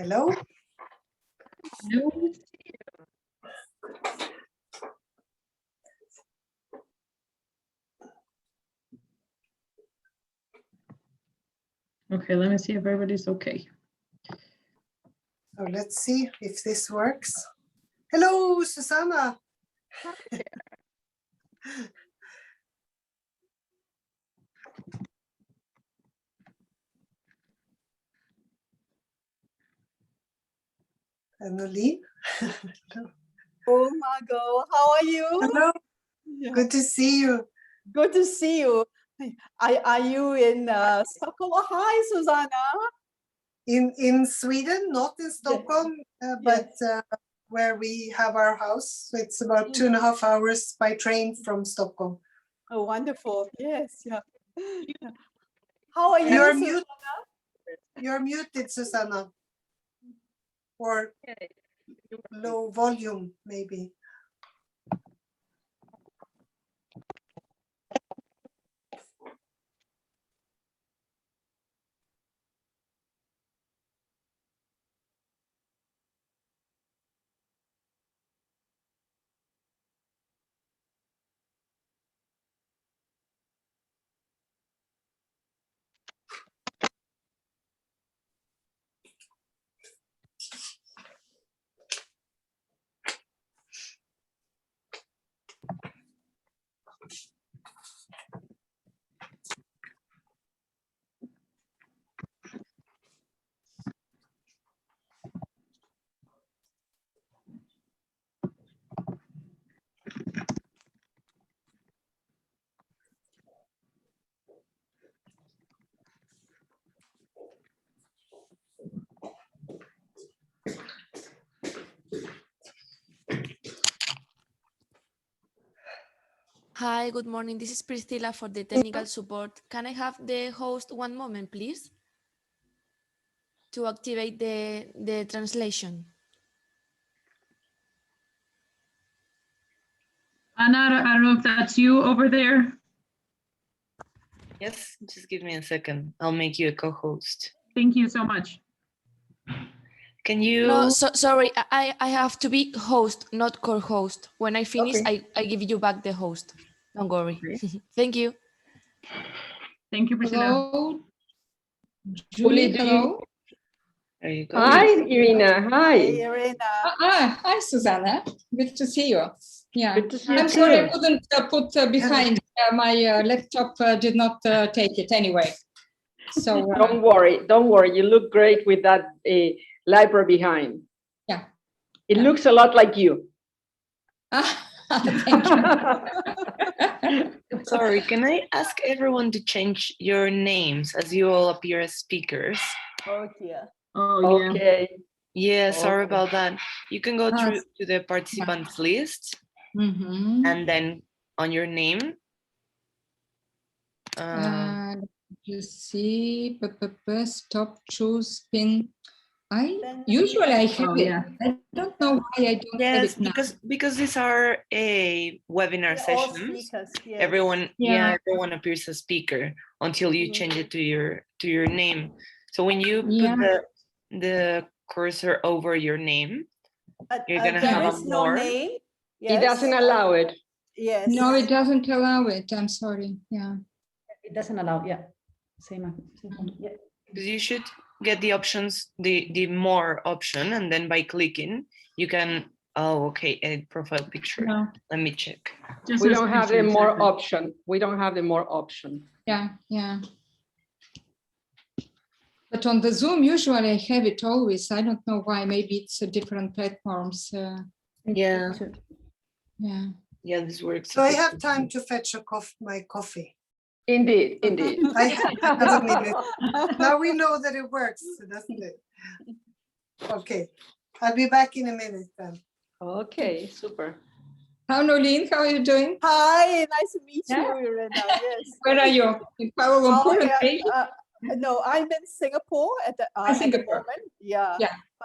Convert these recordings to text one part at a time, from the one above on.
Hello. Okay, let me see if everybody's okay. So let's see if this works. Hello, Susanna. And Nolene. Oh, Margot, how are you? Hello. Yeah. Good to see you. Good to see you. Are you in Stockholm? Oh, hi, Susanna. In Sweden, not in Stockholm, but where we have our house. So it's about 2.5 hours by train from Stockholm. Oh, wonderful. Yes, yeah. How are you, You're Susanna? You're muted, Susanna. Or low volume, maybe. Hi, good morning. This is Priscilla for the technical support. Can I have the host one moment, please? To activate the translation. Anna, I don't know if that's you over there. Yes, just give me a second. I'll make you a co-host. Thank you so much. Can you? No, sorry, I have to be host, not co-host. When I finish, Okay. I give you back the host. Don't worry. Okay. Thank you. Thank you, Priscilla. Hello. Julie, hello. There you go. Hi, Irina. Hi. Hey, Irena. Hi, Susanna. Good to see you. Yeah. Good to see you I'm sorry I too. couldn't put behind. My laptop did not take it anyway. So Don't worry. You look great with that library behind. Yeah. It looks a lot like you. Thank you. Sorry, can I ask everyone to change your names as you all appear as speakers? Oh, dear. Oh, yeah. Okay. Yeah, sorry Okay. about that. You can go through to the participants list and then on your name. You see, stop, choose, pin. Usually I have it. Yeah. I don't know why I don't have Yes, it now. because these are a webinar They're all sessions. speakers, yes. Everyone, Yeah. everyone appears as speaker until you change it to your name. So when you put the cursor over your name, you're gonna there have is a no more. name. He doesn't allow it. Yes. No, it doesn't allow it. I'm sorry. Yeah. It doesn't allow, yeah. Same, yeah. Because you should get the options, the more option, and then by clicking, you can, edit profile picture. No. Let me check. We don't have the more option. We don't have the more option. Yeah, yeah. But on the Zoom, usually I have it always. I don't know why. Maybe it's different platforms. Yeah. Yeah. Yeah, this works. So I have time to fetch my coffee. Indeed. I have a minute. Now we know that it works, doesn't it? Okay. I'll be back in a minute then. Okay, super. How, Nolene, how are you doing? Hi, nice to meet Yeah. you, Irena. Yes. Where are you? In Kuala Lumpur? No, I'm in Singapore at the moment. Yeah.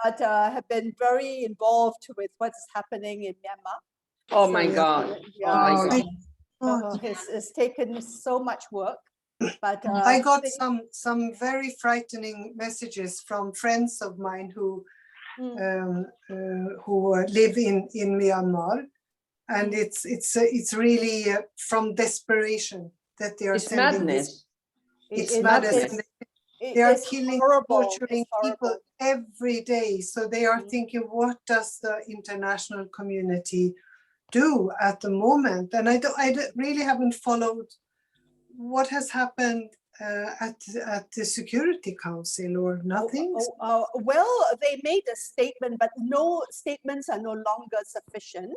But have been very involved with what's happening in Myanmar. Oh my God. Yeah. Oh my God. It's taken so much work. But I got some very frightening messages from friends of mine who live in Myanmar, and it's really from desperation that they are It's sending madness. It's madness. They are killing, torturing people every day. So they are thinking, what does the international community do at the moment? And I really haven't followed what has happened at the Security Council, or nothing. Well, they made a statement, but no statements are no longer sufficient.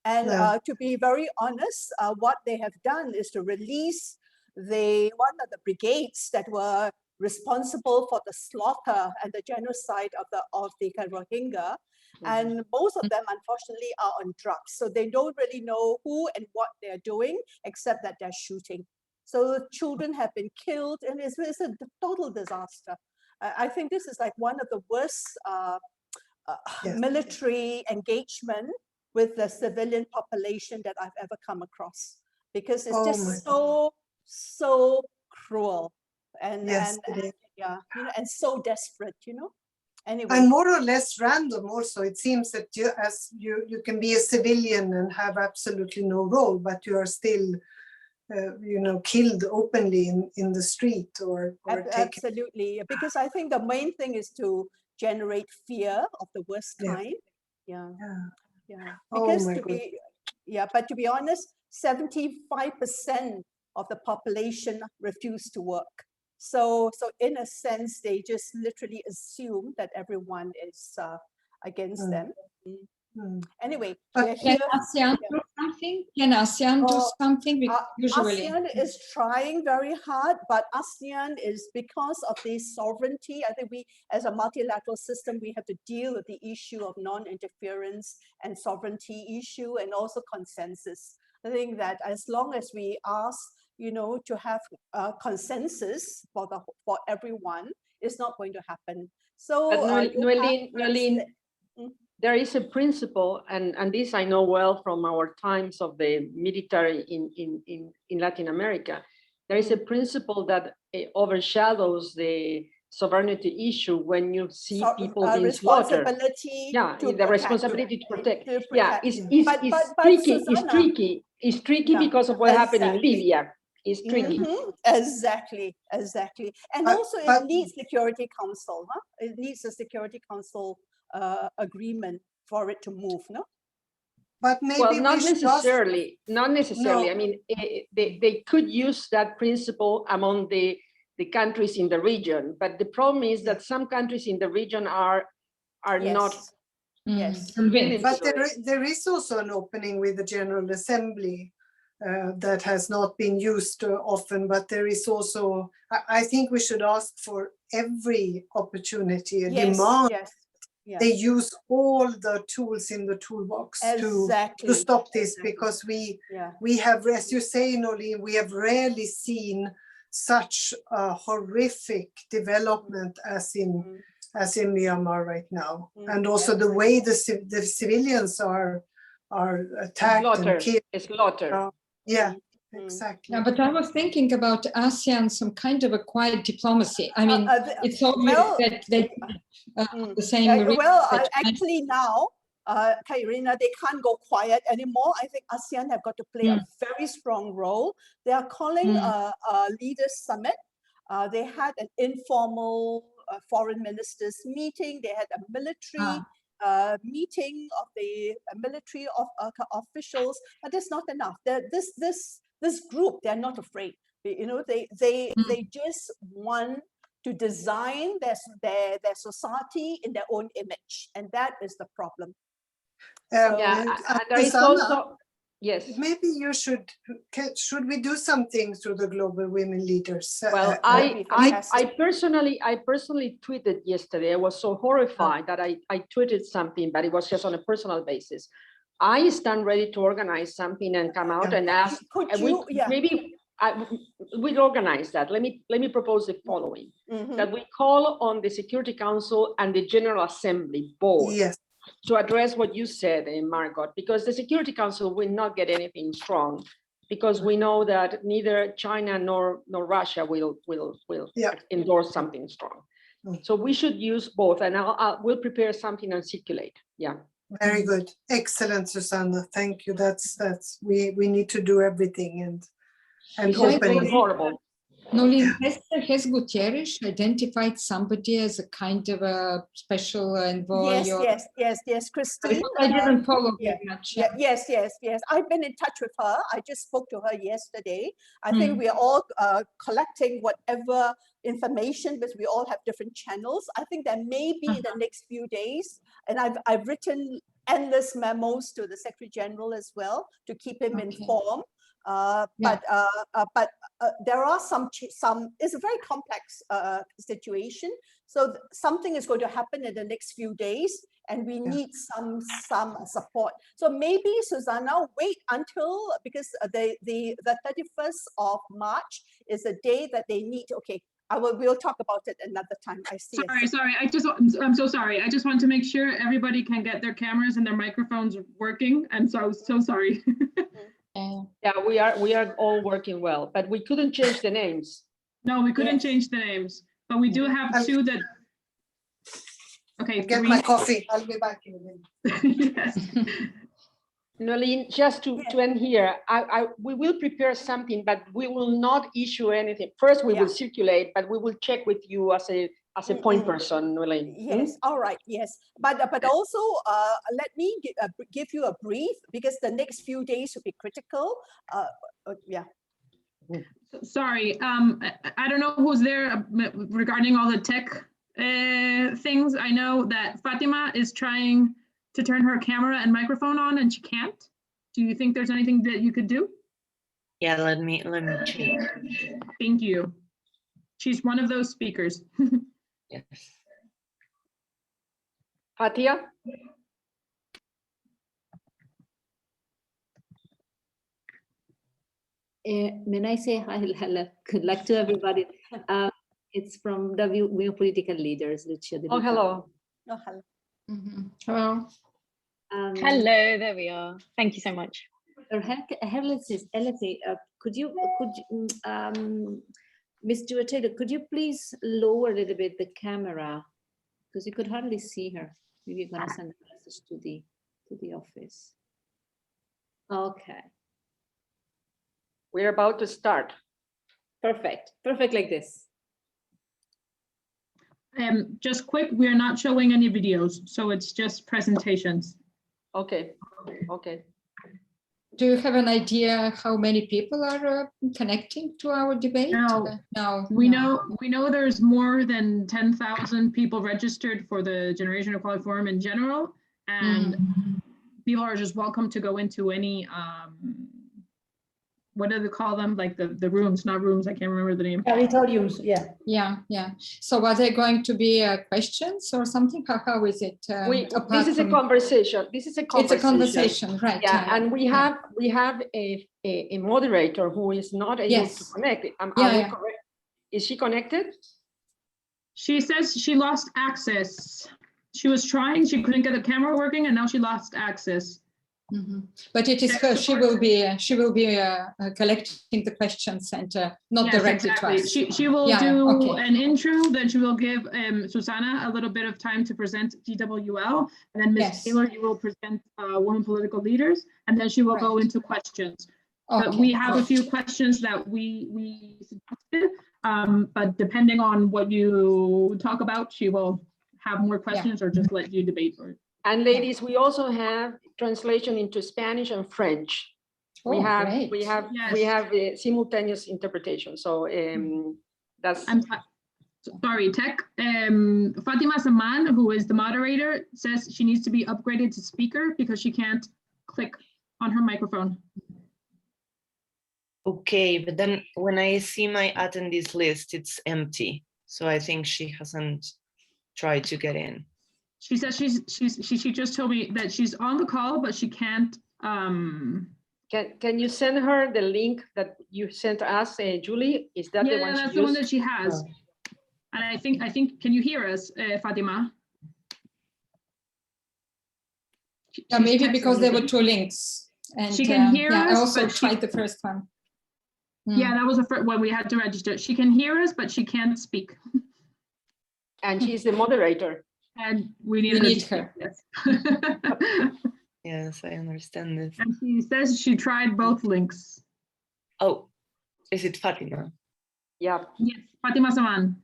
And to be very honest, what they have done is to release one of the brigades that were responsible for the slaughter and the genocide of the Rohingya. And most of them, unfortunately, are on drugs. So they don't really know who and what they're doing, except that they're shooting. So children have been killed, and it's a total disaster. I think this is like one of the worst military engagement with the civilian population that I've ever come across, because it's just so cruel and and so desperate, Anyway. And more or less random also. It seems that you can be a civilian and have absolutely no role, but you are still killed openly in the street or absolutely, because I think the main thing is to generate fear of the worst kind. Because but to be honest, 75% of the population refuse to work. So in a sense, they just literally assume that everyone is against them. Anyway, can ASEAN do something? Can ASEAN do something? Usually, ASEAN is trying very hard, but ASEAN is, because of the sovereignty, I think we, as a multilateral system, we have to deal with the issue of non-interference and sovereignty issue, and also consensus. I think that as long as we ask, to have consensus for everyone, it's not going to happen. So, Noeline, there is a principle, and this I know well from our times of the military in Latin America. There is a principle that overshadows the sovereignty issue when you see people being slaughtered. The responsibility to protect. It's tricky because of what happened in Libya. It's tricky. Exactly. And also it needs Security Council, It needs a Security Council agreement for it to move, no? But maybe not necessarily. No. I mean, they could use that principle among the countries in the region, but the problem is that some countries in the region are not. Yes. But there is also an opening with the General Assembly that has not been used often, but there is also, I think we should ask for every opportunity and demand they use all the tools in the toolbox to stop this, because we have, as you say, Noeline, we have rarely seen such a horrific development as in Myanmar right now, and also the way the civilians are attacked and killed. Exactly. Yeah, but I was thinking about ASEAN, some kind of a quiet diplomacy. I mean, it's obvious that they the same. Actually now, Irina, they can't go quiet anymore. I think ASEAN have got to play a very strong role. They are calling a leaders summit. They had an informal foreign ministers meeting. They had a military meeting of the military officials, but that's not enough. This group, they're not afraid. They just want to design their society in their own image, and that is the problem. And there is also maybe you should we do something through the global women leaders? Well, I personally tweeted yesterday. I was so horrified that I tweeted something, but it was just on a personal basis. I stand ready to organize something and come out and ask. We'll organize that. Let me propose the following: that we call on the Security Council and the General Assembly both to address what you said, Margot, because the Security Council will not get anything strong because we know that neither China nor Russia will endorse something strong. So we should use both, and we'll prepare something and circulate. Yeah. Very good. Excellent, Susanna. Thank you. That's we need to do everything and open. Horrible. Nolene, has Guterres identified somebody as a kind of a special envoy? Yes, Christine. I didn't follow very much. Yes. I've been in touch with her. I just spoke to her yesterday. I think we are all collecting whatever information, because we all have different channels. I think there may be in the next few days, and I've written endless memos to the Secretary General as well to keep him informed. But there are some, it's a very complex situation. So something is going to happen in the next few days, and we need some support. So maybe, Susanna, wait until, because the 31st of March is the day that they need, okay, we'll talk about it another time. I see. Sorry. I'm so sorry. I just want to make sure everybody can get their cameras and their microphones working. I'm so sorry. Yeah, we are all working well, but we couldn't change the names. No, we couldn't change the names, but we do have two that. Okay, get my coffee. I'll be back in a minute. Yes. Nolene, just to end here, we will prepare something, but we will not issue anything. First, we will circulate, but we will check with you as a point person, Nolene. Yes, all right, yes. But also, let me give you a brief, because the next few days will be critical. Sorry, I don't know who's there regarding all the tech things. I know that Fatima is trying to turn her camera and microphone on, and she can't. Do you think there's anything that you could do? Yeah, let me check. Thank you. She's one of those speakers. Yes. Hatia? When I say hi, good luck to everybody. It's from the Women Political Leaders, Lucia. Oh, hello. Oh, hello. Hello. Hello, there we are. Thank you so much. Could you, Ms. Stuart Taylor, could you please lower a little bit the camera, because you could hardly see her. Maybe you're gonna send a message to the office. Okay. We're about to start. Perfect like this. Just quick, we are not showing any videos, so it's just presentations. Okay. Do you have an idea how many people are connecting to our debate? No. We know there's more than 10,000 people registered for the Generation Equality Forum in general, and people are just welcome to go into any what do they call them? Like the rooms, not rooms, I can't remember the name. Auditoriums, Yeah. So are there going to be questions or something? How is it? This is a conversation. It's a conversation, right? Yeah, and we have a moderator who is not able to connect. Correct? Is she connected? She says she lost access. She was trying, she couldn't get the camera working, and now she lost access. But it is her. She will be collecting the questions and not directly to us. She will do an intro, then she will give Susanna a little bit of time to present DWL, and then Ms. Taylor, you will present Women Political Leaders, and then she will go into questions. But we have a few questions that we suggested, but depending on what you talk about, she will have more questions or just let you debate. And ladies, we also have translation into Spanish and French. We have simultaneous interpretation. So that's. Sorry, Tech. Fatima Saman, who is the moderator, says she needs to be upgraded to speaker because she can't click on her microphone. Okay, but then when I see my attendees list, it's empty. So I think she hasn't tried to get in. She says she just told me that she's on the call, but she can't. Can you send her the link that you sent us, Julie? Is that the one? Yeah, that's the one that she has. And I think, can you hear us, Fatima? Yeah, maybe because there were two links. And she can hear us. I also but tried the first one. Yeah, that was the first one we had to register. She can hear us, but she can't speak. And she's the moderator. And we need her. Yes. Yes, I understand this. And she says she tried both links. Oh, is it Fatima? Yeah. Yes, Fatima Saman.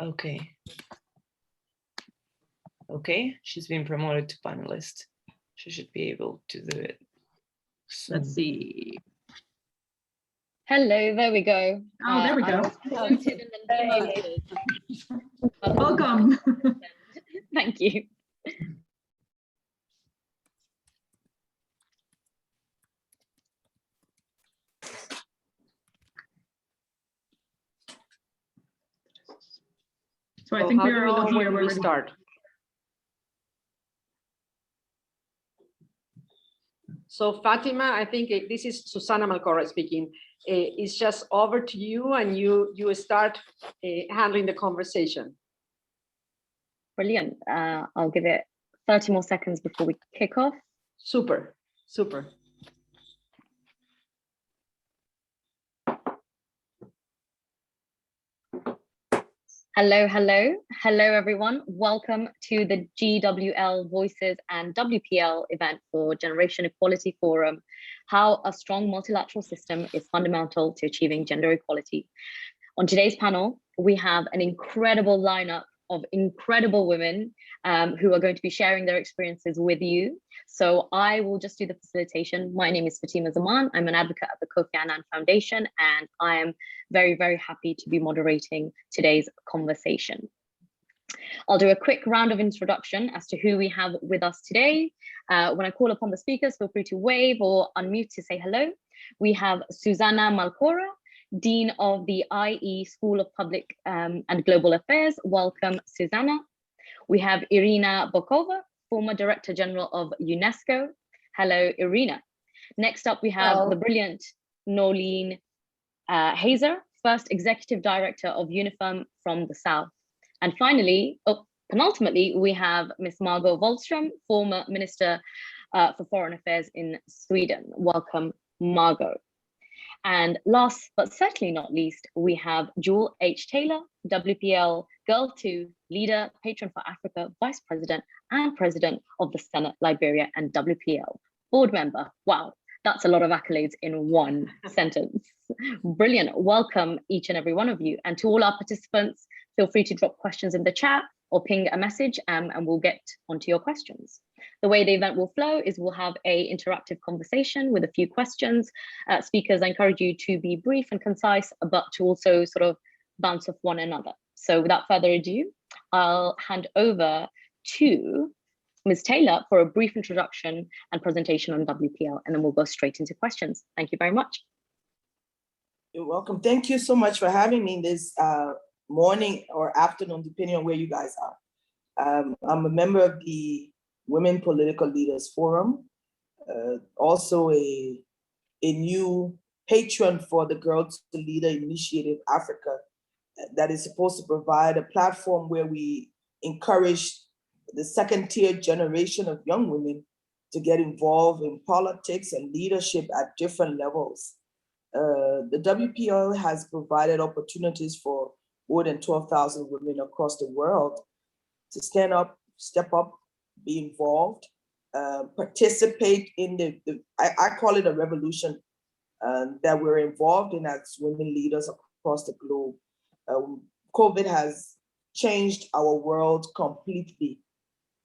Okay. Okay, she's been promoted to panelist. She should be able to do it soon. Let's see. Hello, there we go. Oh, there we go. I was promoted and then demoted. Welcome. Thank you. So I think how we're do we all know here. when we start? So Fatima, I think this is Susana Malcorra speaking. It's just over to you, and you start handling the conversation. Brilliant. I'll give it 30 more seconds before we kick off. Super, super. Hello, hello, hello, everyone. Welcome to the GWL Voices and WPL event for Generation Equality Forum, how a strong multilateral system is fundamental to achieving gender equality. On today's panel, we have an incredible lineup of incredible women who are going to be sharing their experiences with you. So I will just do the facilitation. My name is Fatima Zaman. I'm an advocate at the Kofi Annan Foundation, and I am very, very happy to be moderating today's conversation. I'll do a quick round of introduction as to who we have with us today. When I call upon the speakers, feel free to wave or unmute to say hello. We have Susana Malcorra, Dean of the IE School of Public and Global Affairs. Welcome, Susana. We have Irina Bokova, former Director General of UNESCO. Hello, Irina. Next up, we have the brilliant Nolene Hazer, first Executive Director of UNIFEM from the South. And finally, penultimately, we have Ms. Margot Wallström, former Minister for Foreign Affairs in Sweden. Welcome, Margot. And last, but certainly not least, we have Jewel H. Taylor, WPL Girl 2, Leader, Patron for Africa, Vice President and President of the Senate, Liberia, and WPL Board Member. Wow, that's a lot of accolades in one sentence. Brilliant. Welcome, each and every one of you. And to all our participants, feel free to drop questions in the chat or ping a message and we'll get onto your questions. The way the event will flow is we'll have an interactive conversation with a few questions. Speakers, I encourage you to be brief and concise, but to also sort of bounce off one another. So without further ado, I'll hand over to Ms. Taylor for a brief introduction and presentation on WPL, and then we'll go straight into questions. Thank you very much. You're welcome. Thank you so much for having me this morning or afternoon, depending on where you guys are. I'm a member of the Women Political Leaders Forum, also a new patron for the Girl to Leader Initiative Africa that is supposed to provide a platform where we encourage the second-tier generation of young women to get involved in politics and leadership at different levels. The WPL has provided opportunities for more than 12,000 women across the world to stand up, step up, be involved, participate in I call it a revolution that we're involved in as women leaders across the globe. COVID has changed our world completely.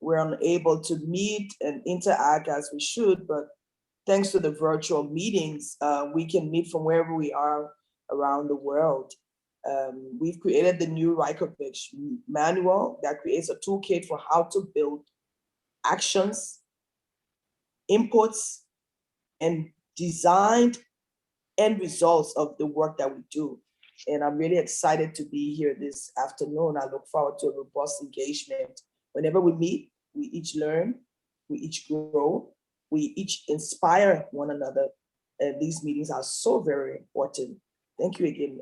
We're unable to meet and interact as we should, but thanks to the virtual meetings, we can meet from wherever we are around the world. We've created the new Reykjavik manual that creates a toolkit for how to build actions, inputs, and designed end results of the work that we do. And I'm really excited to be here this afternoon. I look forward to a robust engagement. Whenever we meet, we each learn, we each grow, we each inspire one another. And these meetings are so very important. Thank you again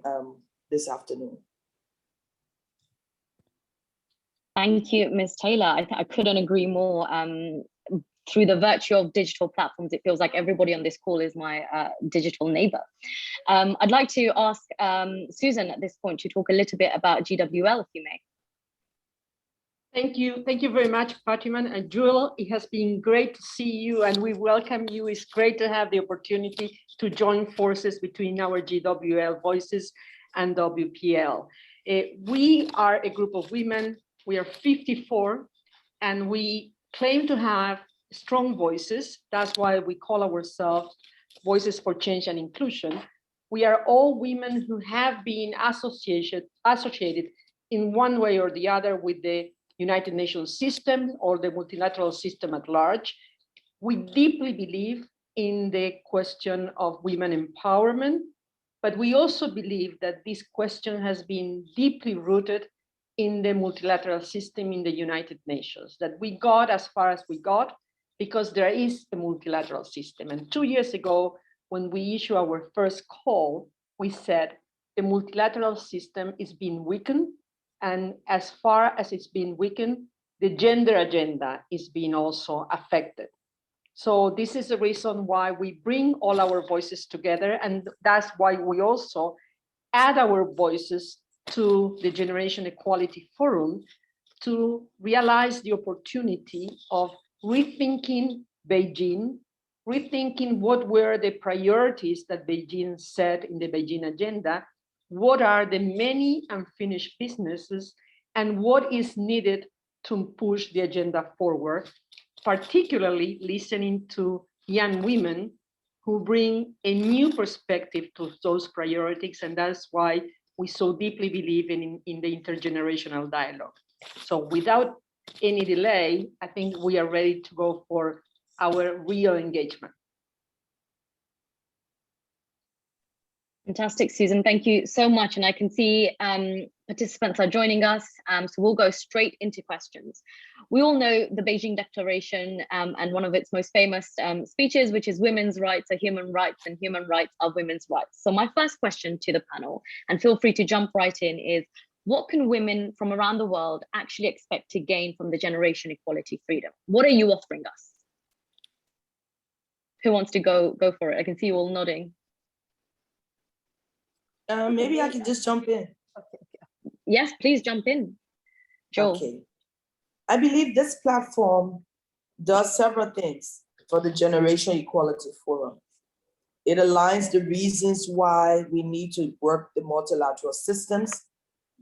this afternoon. Thank you, Ms. Taylor. I couldn't agree more. through the virtue of digital platforms, it feels like everybody on this call is my digital neighbor. I'd like to ask Susan at this point to talk a little bit about GWL, if you may. Thank you very much, Fatima and Jewel. It has been great to see you, and we welcome you. It's great to have the opportunity to join forces between our GWL voices and WPL. We are a group of women. We are 54, and we claim to have strong voices. That's why we call ourselves Voices for Change and Inclusion. We are all women who have been associated in one way or the other with the United Nations system or the multilateral system at large. We deeply believe in the question of women empowerment, but we also believe that this question has been deeply rooted in the multilateral system in the United Nations, that we got as far as we got because there is a multilateral system. And 2 years ago, when we issued our first call, we said the multilateral system is being weakened. And as far as it's been weakened, the gender agenda is being also affected. So this is the reason why we bring all our voices together. And that's why we also add our voices to the Generation Equality Forum to realize the opportunity of rethinking Beijing, rethinking what were the priorities that Beijing set in the Beijing agenda, what are the many unfinished businesses, and what is needed to push the agenda forward, particularly listening to young women who bring a new perspective to those priorities. And that's why we so deeply believe in the intergenerational dialogue. So without any delay, I think we are ready to go for our real engagement. Fantastic, Susan. Thank you so much. And I can see participants are joining us, so we'll go straight into questions. We all know the Beijing Declaration and one of its most famous speeches, which is women's rights are human rights and human rights are women's rights. So my first question to the panel, and feel free to jump right in, is what can women from around the world actually expect to gain from the Generation Equality Freedom? What are you offering us? Who wants to go for it? I can see you all nodding. Maybe I can just jump in. Okay. Yes, please jump in. Joel. Okay. I believe this platform does several things for the Generation Equality Forum. It aligns the reasons why we need to work the multilateral systems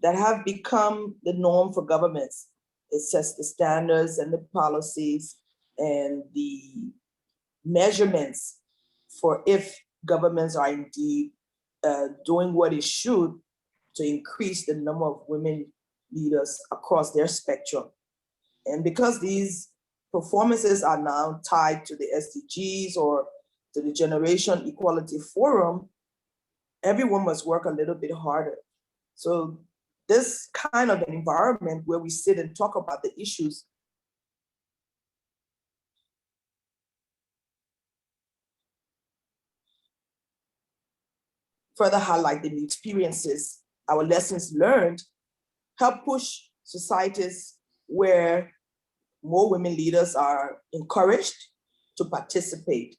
that have become the norm for governments. It sets the standards and the policies and the measurements for if governments are indeed doing what it should to increase the number of women leaders across their spectrum. And because these performances are now tied to the SDGs or to the Generation Equality Forum, everyone must work a little bit harder. So this kind of an environment where we sit and talk about the issues further highlight the new experiences, our lessons learned, help push societies where more women leaders are encouraged to participate.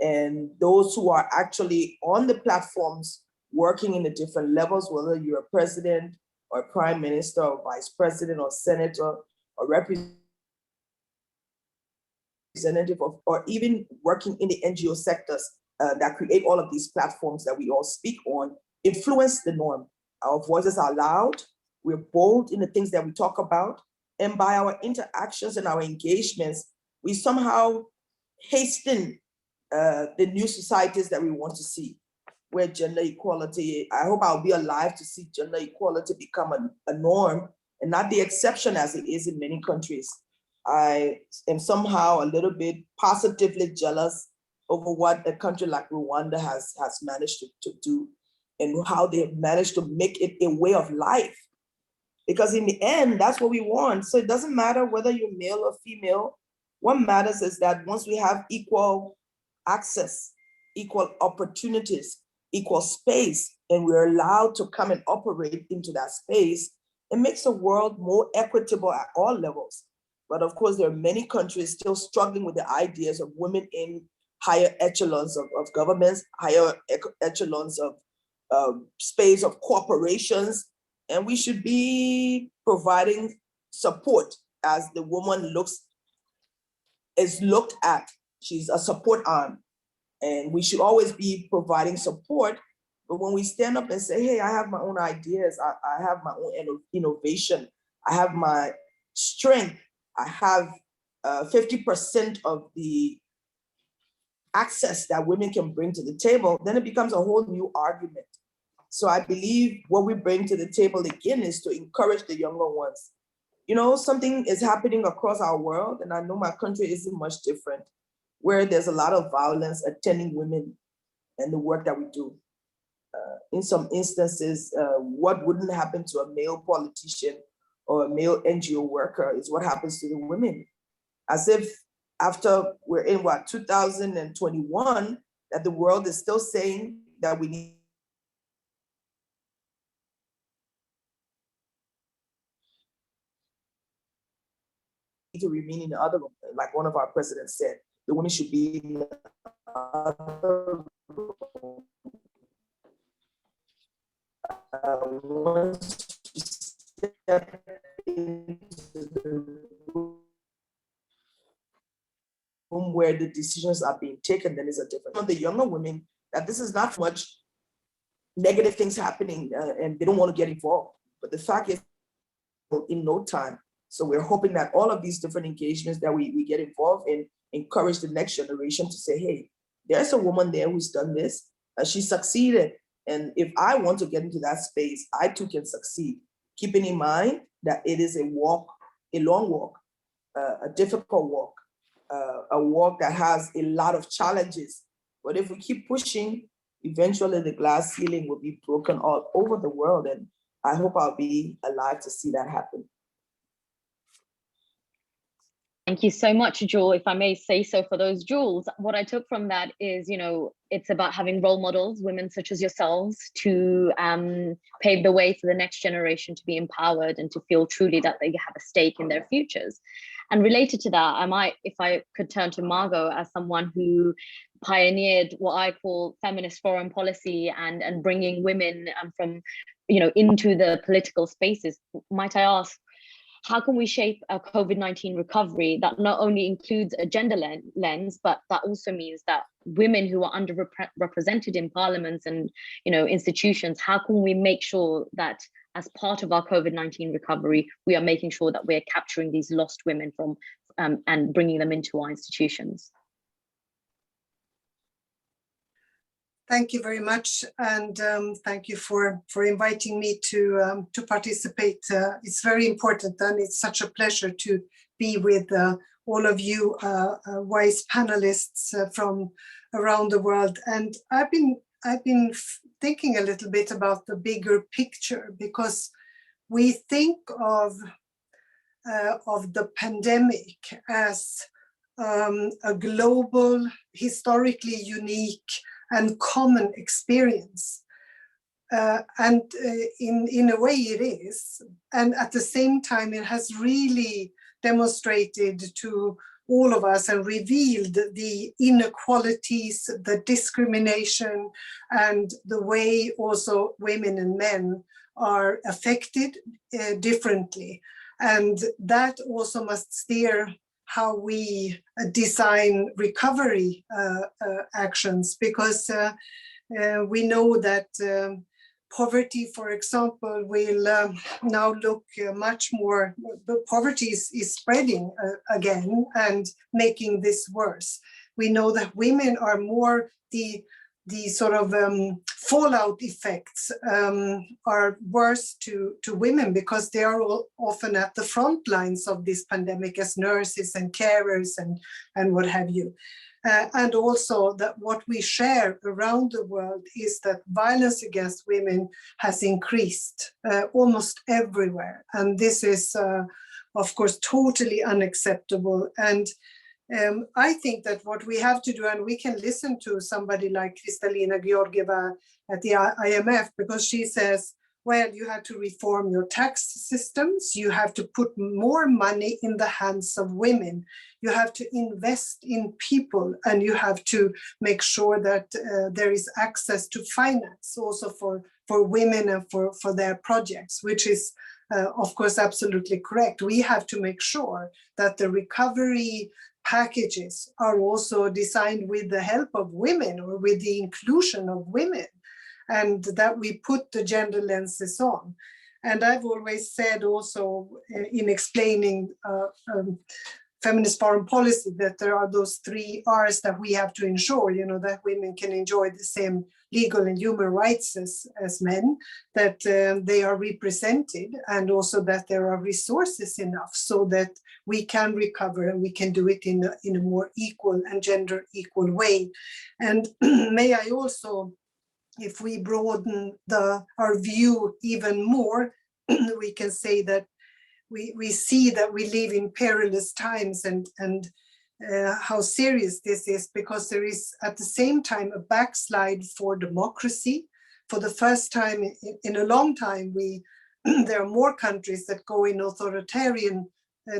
And those who are actually on the platforms working in the different levels, whether you're a president or a prime minister or vice president or senator or representative of, or even working in the NGO sectors, that create all of these platforms that we all speak on, influence the norm. Our voices are loud, we're bold in the things that we talk about, and by our interactions and our engagements, we somehow hasten the new societies that we want to see, where gender equality, I hope I'll be alive to see gender equality become a norm and not the exception as it is in many countries. I am somehow a little bit positively jealous over what a country like Rwanda has managed to do and how they have managed to make it a way of life. Because in the end, that's what we want. So it doesn't matter whether you're male or female. What matters is that once we have equal access, equal opportunities, equal space, and we're allowed to come and operate into that space, it makes the world more equitable at all levels. But of course, there are many countries still struggling with the ideas of women in higher echelons of governments, higher echelons of space of corporations. And we should be providing support as the woman is looked at. She's a support arm. And we should always be providing support. But when we stand up and say, hey, I have my own ideas, I have my own innovation, I have my strength, I have 50% of the access that women can bring to the table, then it becomes a whole new argument. So I believe what we bring to the table again is to encourage the younger ones. You know, something is happening across our world, and I know my country isn't much different, where there's a lot of violence attending women and the work that we do. In some instances, what wouldn't happen to a male politician or a male NGO worker is what happens to the women. As if after we're in 2021, that the world is still saying that we need to remain in the other room. Like one of our presidents said, the women should be in the other room. Once you step into the room where the decisions are being taken, then it's a different. For the younger women, that this is not much negative things happening and they don't want to get involved. But the fact is, in no time. So we're hoping that all of these different engagements that we get involved in encourage the next generation to say, hey, there's a woman there who's done this, she succeeded. And if I want to get into that space, I too can succeed. Keeping in mind that it is a walk, a long walk, a difficult walk, a walk that has a lot of challenges. But if we keep pushing, eventually the glass ceiling will be broken all over the world. And I hope I'll be alive to see that happen. Thank you so much, Jewel. If I may say so for those jewels, what I took from that is, you know, it's about having role models, women such as yourselves, to pave the way for the next generation to be empowered and to feel truly that they have a stake in their futures. And related to that, if I could turn to Margot as someone who pioneered what I call feminist foreign policy and bringing women from, you know, into the political spaces, might I ask, how can we shape a COVID-19 recovery that not only includes a gender lens, but that also means that women who are underrepresented in parliaments and, you know, institutions, how can we make sure that as part of our COVID-19 recovery, we are making sure that we're capturing these lost women from and bringing them into our institutions? Thank you very much, and thank you for inviting me to participate. It's very important, and it's such a pleasure to be with all of you wise panelists from around the world. And I've been thinking a little bit about the bigger picture, because we think of the pandemic as a global, historically unique and common experience. And in a way it is. And at the same time, it has really demonstrated to all of us and revealed the inequalities, the discrimination, and the way also women and men are affected differently. And that also must steer how we design recovery actions, because we know that poverty, for example, will now look much more, poverty is spreading again and making this worse. We know that women are more the sort of fallout effects are worse to women, because they are often at the front lines of this pandemic as nurses and carers and what have you. And also that what we share around the world is that violence against women has increased almost everywhere. And this is, of course, totally unacceptable. And I think that what we have to do, and we can listen to somebody like Kristalina Georgieva at the IMF, because she says well, you have to reform your tax systems, you have to put more money in the hands of women, you have to invest in people, and you have to make sure that there is access to finance also for women and for their projects, which is of course absolutely correct. We have to make sure that the recovery packages are also designed with the help of women or with the inclusion of women, and that we put the gender lenses on. And I've always said also in explaining feminist foreign policy that there are those 3 R's that we have to ensure, that women can enjoy the same legal and human rights as men, that they are represented, and also that there are resources enough so that we can recover and we can do it in a more equal and gender equal way. And may I also, if we broaden our view even more, we can say that we see that we live in perilous times, and how serious this is, because there is at the same time a backslide for democracy. For the first time in a long time, there are more countries that go in authoritarian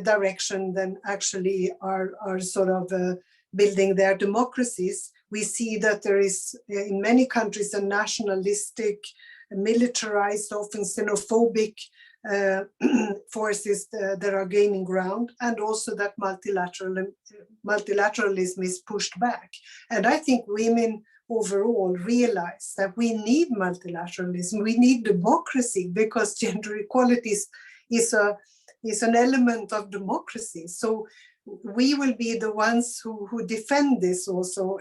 direction than actually are sort of building their democracies. We see that there is in many countries a nationalistic, militarized, often xenophobic forces that are gaining ground, and also that multilateralism is pushed back. And I think women overall realize that we need multilateralism, we need democracy, because gender equality is an element of democracy. So we will be the ones who defend this also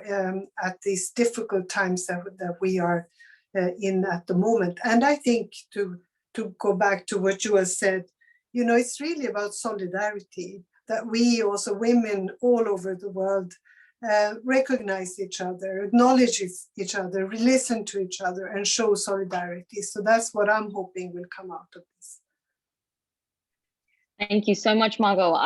at these difficult times that we are in at the moment. And I think to go back to what you have said, it's really about solidarity, that we also, women all over the world, recognize each other, acknowledge each other, listen to each other, and show solidarity. So that's what I'm hoping will come out of this. Thank you so much, Margot.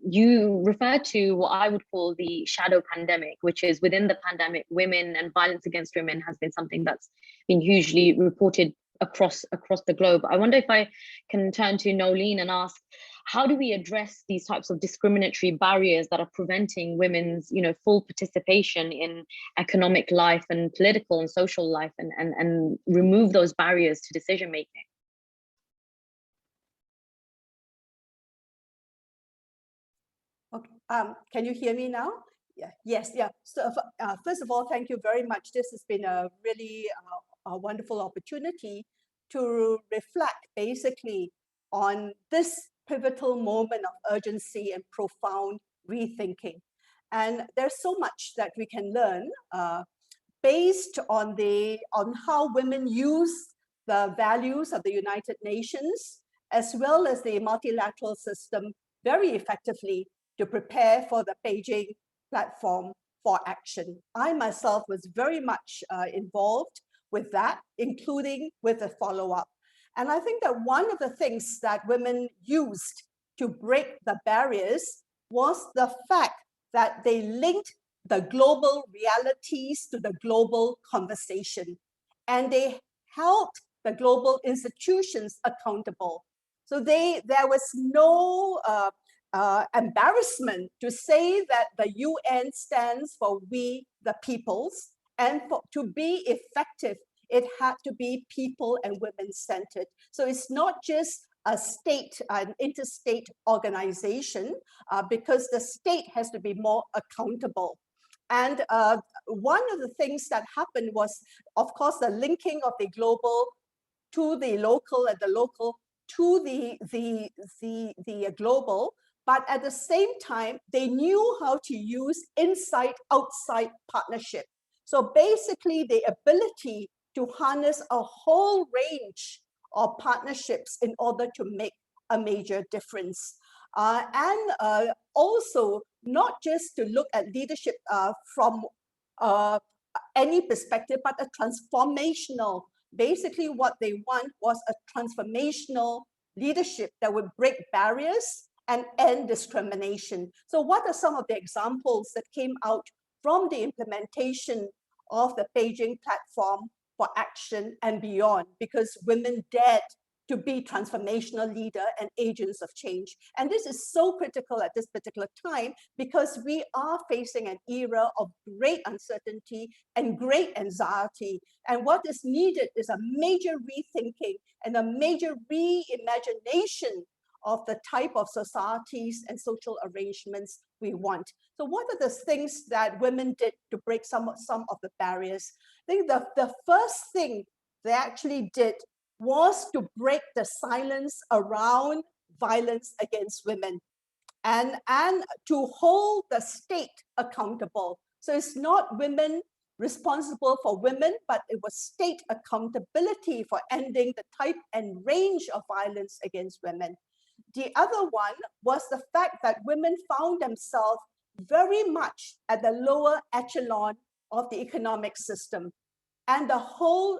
You referred to what I would call the shadow pandemic, which is within the pandemic, women and violence against women has been something that's been hugely reported across the globe. I wonder if I can turn to Nolene and ask, how do we address these types of discriminatory barriers that are preventing women's, full participation in economic life and political and social life, and remove those barriers to decision making? Okay. Can you hear me now? Yeah. Yes. Yeah. So first of all, thank you very much. This has been a really a wonderful opportunity to reflect basically on this pivotal moment of urgency and profound rethinking. And there's so much that we can learn based on how women use the values of the United Nations as well as the multilateral system very effectively to prepare for the Beijing platform for action. I myself was very much involved with that, including with the follow-up. And I think that one of the things that women used to break the barriers was the fact that they linked the global realities to the global conversation, and they held the global institutions accountable. So there was no embarrassment to say that the UN stands for we the peoples, and to be effective, it had to be people and women centered. So it's not just a state, an interstate organization, because the state has to be more accountable. And one of the things that happened was, of course, the linking of the global to the local and the local to the global. But at the same time, they knew how to use inside-outside partnership. So basically, the ability to harness a whole range of partnerships in order to make a major difference. And also, not just to look at leadership from any perspective, but a transformational. Basically, what they want was a transformational leadership that would break barriers and end discrimination. So what are some of the examples that came out from the implementation of the Beijing platform for action and beyond, because women dared to be transformational leader and agents of change. And this is so critical at this particular time, because we are facing an era of great uncertainty and great anxiety. And what is needed is a major rethinking and a major reimagination of the type of societies and social arrangements we want. So what are the things that women did to break some of the barriers? I think the first thing they actually did was to break the silence around violence against women and to hold the state accountable. So it's not women responsible for women, but it was state accountability for ending the type and range of violence against women. The other one was the fact that women found themselves very much at the lower echelon of the economic system. And the whole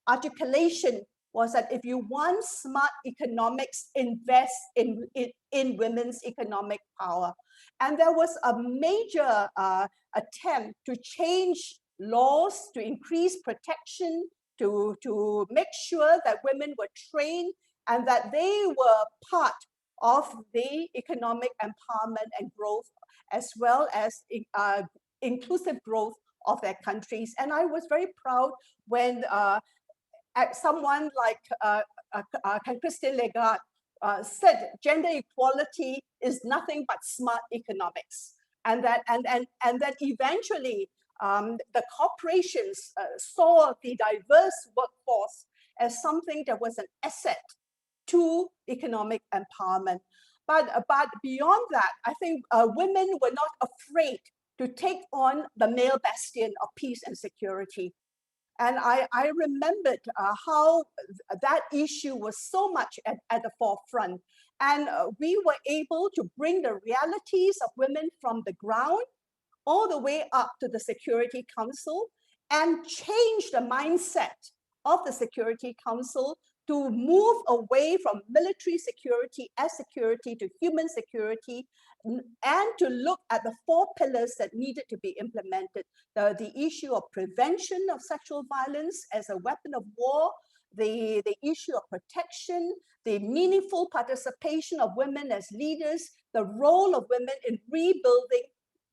articulation was that if you want smart economics, invest in women's economic power. And there was a major attempt to change laws, to increase protection, to make sure that women were trained and that they were part of the economic empowerment and growth, as well as inclusive growth of their countries. And I was very proud when someone like Christine Lagarde said gender equality is nothing but smart economics, and that eventually the corporations saw the diverse workforce as something that was an asset to economic empowerment. But beyond that, I think women were not afraid to take on the male bastion of peace and security. And I remembered how that issue was so much at the forefront. And we were able to bring the realities of women from the ground all the way up to the Security Council and change the mindset of the Security Council to move away from military security as security to human security, and to look at the 4 pillars that needed to be implemented. The issue of prevention of sexual violence as a weapon of war, the issue of protection, the meaningful participation of women as leaders, the role of women in rebuilding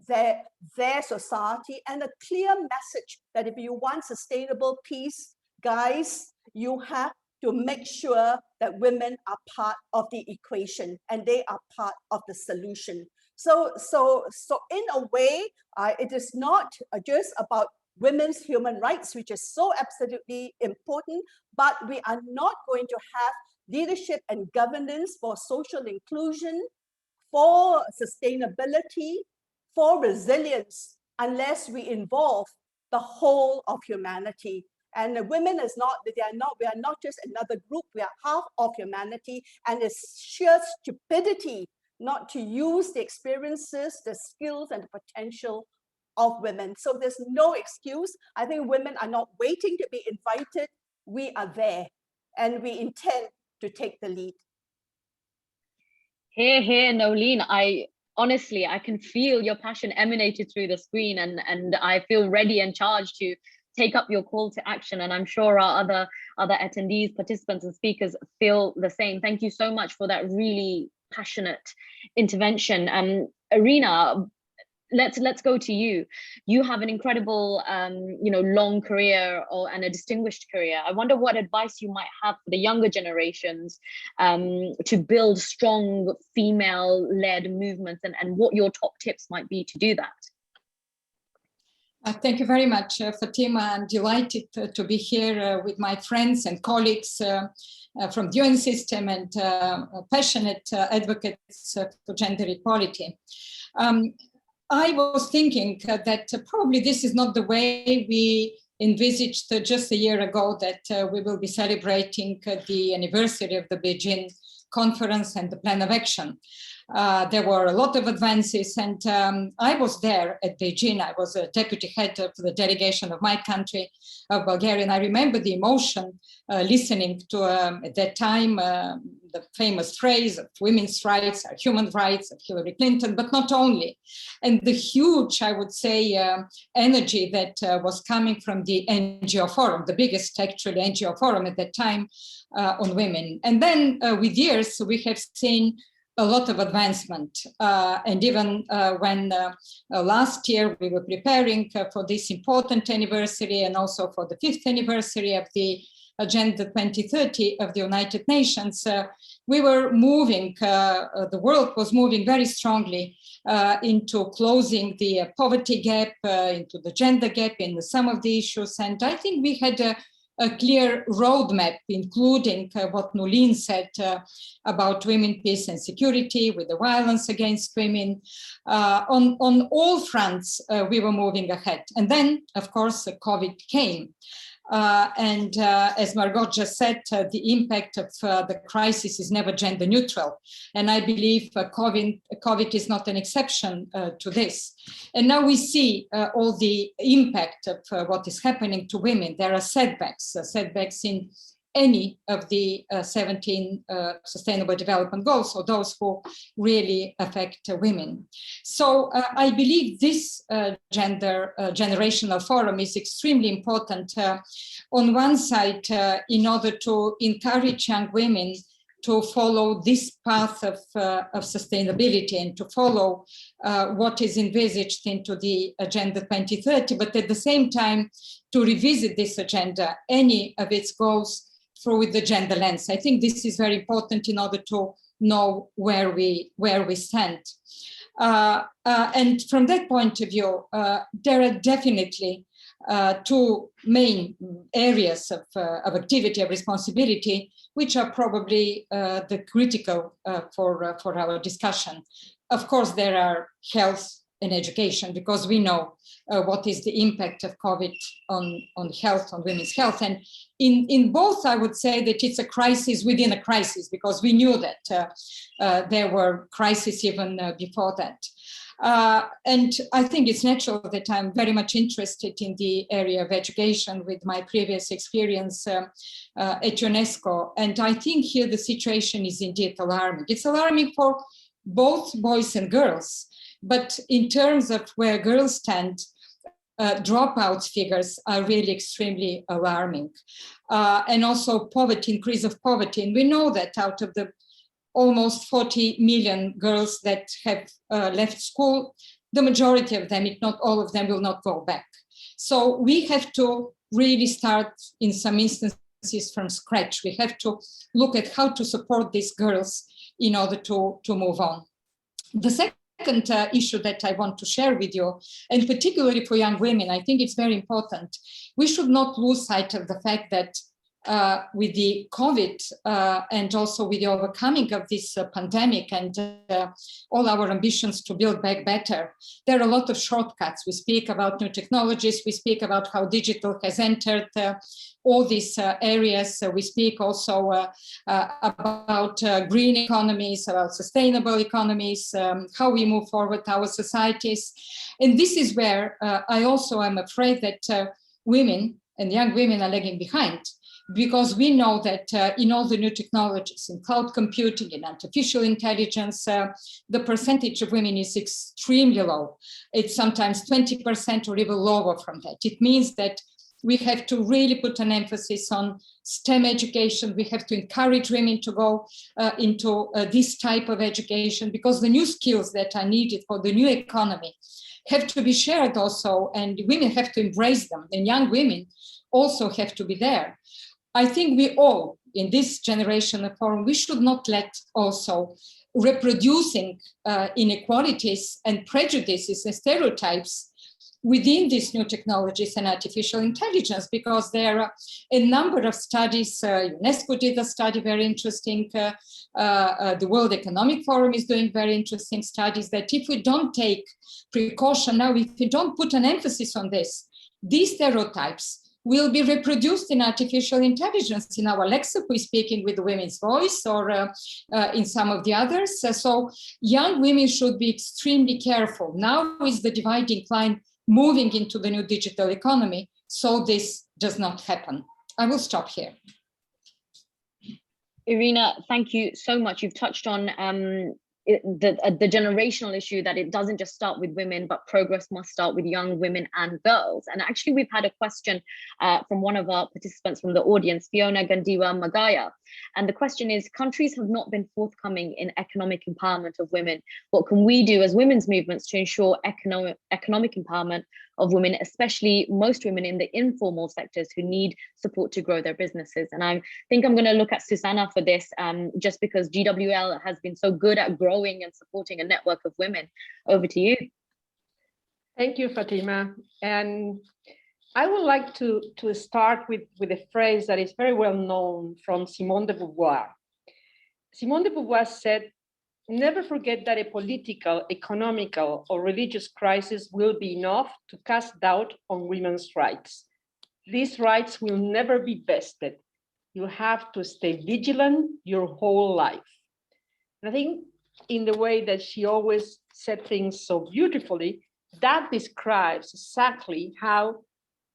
their society, and a clear message that if you want sustainable peace, guys, you have to make sure that women are part of the equation and they are part of the solution. So in a way, it is not just about women's human rights, which is so absolutely important, but we are not going to have leadership and governance for social inclusion, for sustainability, for resilience, unless we involve the whole of humanity. And the women we are not just another group, we are half of humanity, and it's sheer stupidity not to use the experiences, the skills, and the potential of women. So there's no excuse. I think women are not waiting to be invited. We are there, and we intend to take the lead. Here, Nolene, honestly, I can feel your passion emanated through the screen, and I feel ready and charged to take up your call to action. And I'm sure our other attendees, participants, and speakers feel the same. Thank you so much for that really passionate intervention. Irina, let's go to you. You have an incredible, long career and a distinguished career. I wonder what advice you might have for the younger generations to build strong female-led movements, and what your top tips might be to do that. Thank you very much, Fatima. I'm delighted to be here with my friends and colleagues from the UN system and passionate advocates for gender equality. I was thinking that probably this is not the way we envisaged just a year ago that we will be celebrating the anniversary of the Beijing conference and the plan of action. There were a lot of advances, and I was there at Beijing. I was a deputy head of the delegation of my country, of Bulgaria, and I remember the emotion listening to, at that time, the famous phrase of women's rights are human rights of Hillary Clinton, but not only. And the huge, I would say, energy that was coming from the NGO forum, the biggest actually NGO forum at that time on women. And then with years, we have seen a lot of advancement. And even when last year we were preparing for this important anniversary and also for the 5th anniversary of the Agenda 2030 of the United Nations, we were moving, the world was moving very strongly into closing the poverty gap, into the gender gap in some of the issues. And I think we had a clear roadmap, including what Nulin said about women, peace and security, with the violence against women. On all fronts, we were moving ahead. And then, of course, COVID came. And as Margot just said, the impact of the crisis is never gender neutral. And I believe COVID is not an exception to this. And now we see all the impact of what is happening to women. There are setbacks in any of the 17 Sustainable Development Goals, or those who really affect women. So I believe this generational forum is extremely important on one side in order to encourage young women to follow this path of sustainability and to follow what is envisaged into the Agenda 2030, but at the same time to revisit this agenda, any of its goals, through the gender lens. I think this is very important in order to know where we stand. And from that point of view, there are definitely two main areas of activity, of responsibility, which are probably the critical for our discussion. Of course, there are health and education, because we know what is the impact of COVID on health, on women's health. And in both, I would say that it's a crisis within a crisis, because we knew that there were crises even before that. And I think it's natural that I'm very much interested in the area of education with my previous experience at UNESCO. And I think here the situation is indeed alarming. It's alarming for both boys and girls. But in terms of where girls stand, dropout figures are really extremely alarming. And also poverty, increase of poverty. And we know that out of the almost 40 million girls that have left school, the majority of them, if not all of them, will not go back. So we have to really start in some instances from scratch. We have to look at how to support these girls in order to move on. The second issue that I want to share with you, and particularly for young women, I think it's very important. We should not lose sight of the fact that with the COVID and also with the overcoming of this pandemic and all our ambitions to build back better, there are a lot of shortcuts. We speak about new technologies, we speak about how digital has entered all these areas. We speak also about green economies, about sustainable economies, how we move forward our societies. And this is where I also am afraid that women and young women are lagging behind, because we know that in all the new technologies, in cloud computing, in artificial intelligence, the percentage of women is extremely low. It's sometimes 20% or even lower from that. It means that we have to really put an emphasis on STEM education. We have to encourage women to go into this type of education, because the new skills that are needed for the new economy have to be shared also, and women have to embrace them, and young women also have to be there. I think we all, in this generation of forum, we should not let also reproducing inequalities and prejudices and stereotypes within these new technologies and artificial intelligence, because there are a number of studies. UNESCO did a study, very interesting. The World Economic Forum is doing very interesting studies, that if we don't take precaution now, if we don't put an emphasis on this, these stereotypes will be reproduced in artificial intelligence, in our lexicon speaking with women's voice, or in some of the others. So young women should be extremely careful. Now is the dividing line moving into the new digital economy, so this does not happen. I will stop here. Irina, thank you so much. You've touched on the generational issue, that it doesn't just start with women, but progress must start with young women and girls. And actually, we've had a question from one of our participants from the audience, Fiona Gandiwa Magaya. And the question is, countries have not been forthcoming in economic empowerment of women. What can we do as women's movements to ensure economic empowerment of women, especially most women in the informal sectors who need support to grow their businesses? And I think I'm going to look at Susanna for this, just because GWL has been so good at growing and supporting a network of women. Over to you. Thank you, Fatima. And I would like to start with a phrase that is very well known from Simone de Beauvoir. Simone de Beauvoir said, "Never forget that a political, economical, or religious crisis will be enough to cast doubt on women's rights. These rights will never be vested. You have to stay vigilant your whole life." And I think in the way that she always said things so beautifully, that describes exactly how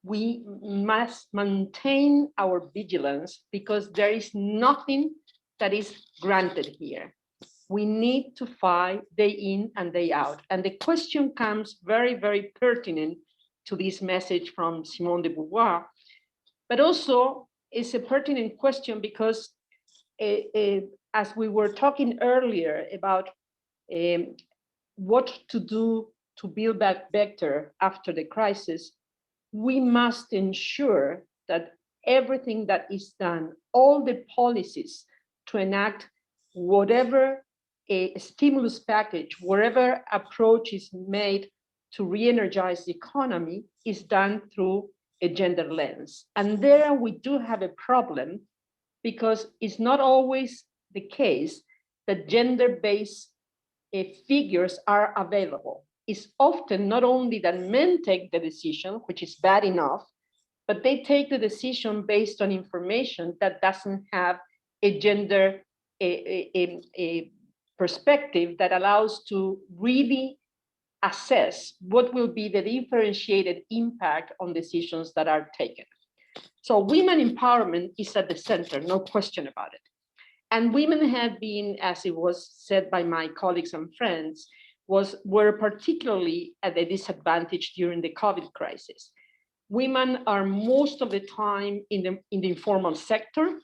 we must maintain our vigilance, because there is nothing that is granted here. We need to fight day in and day out. And the question comes very, very pertinent to this message from Simone de Beauvoir, but also it's a pertinent question because as we were talking earlier about what to do to build back better after the crisis, we must ensure that everything that is done, all the policies to enact whatever a stimulus package, whatever approach is made to re-energize the economy, is done through a gender lens. And there we do have a problem, because it's not always the case that gender-based figures are available. It's often not only that men take the decision, which is bad enough, but they take the decision based on information that doesn't have a gender a perspective that allows to really assess what will be the differentiated impact on decisions that are taken. So women empowerment is at the center, no question about it. And women have been, as it was said by my colleagues and friends, were particularly at a disadvantage during the COVID crisis. Women are most of the time in the informal sector.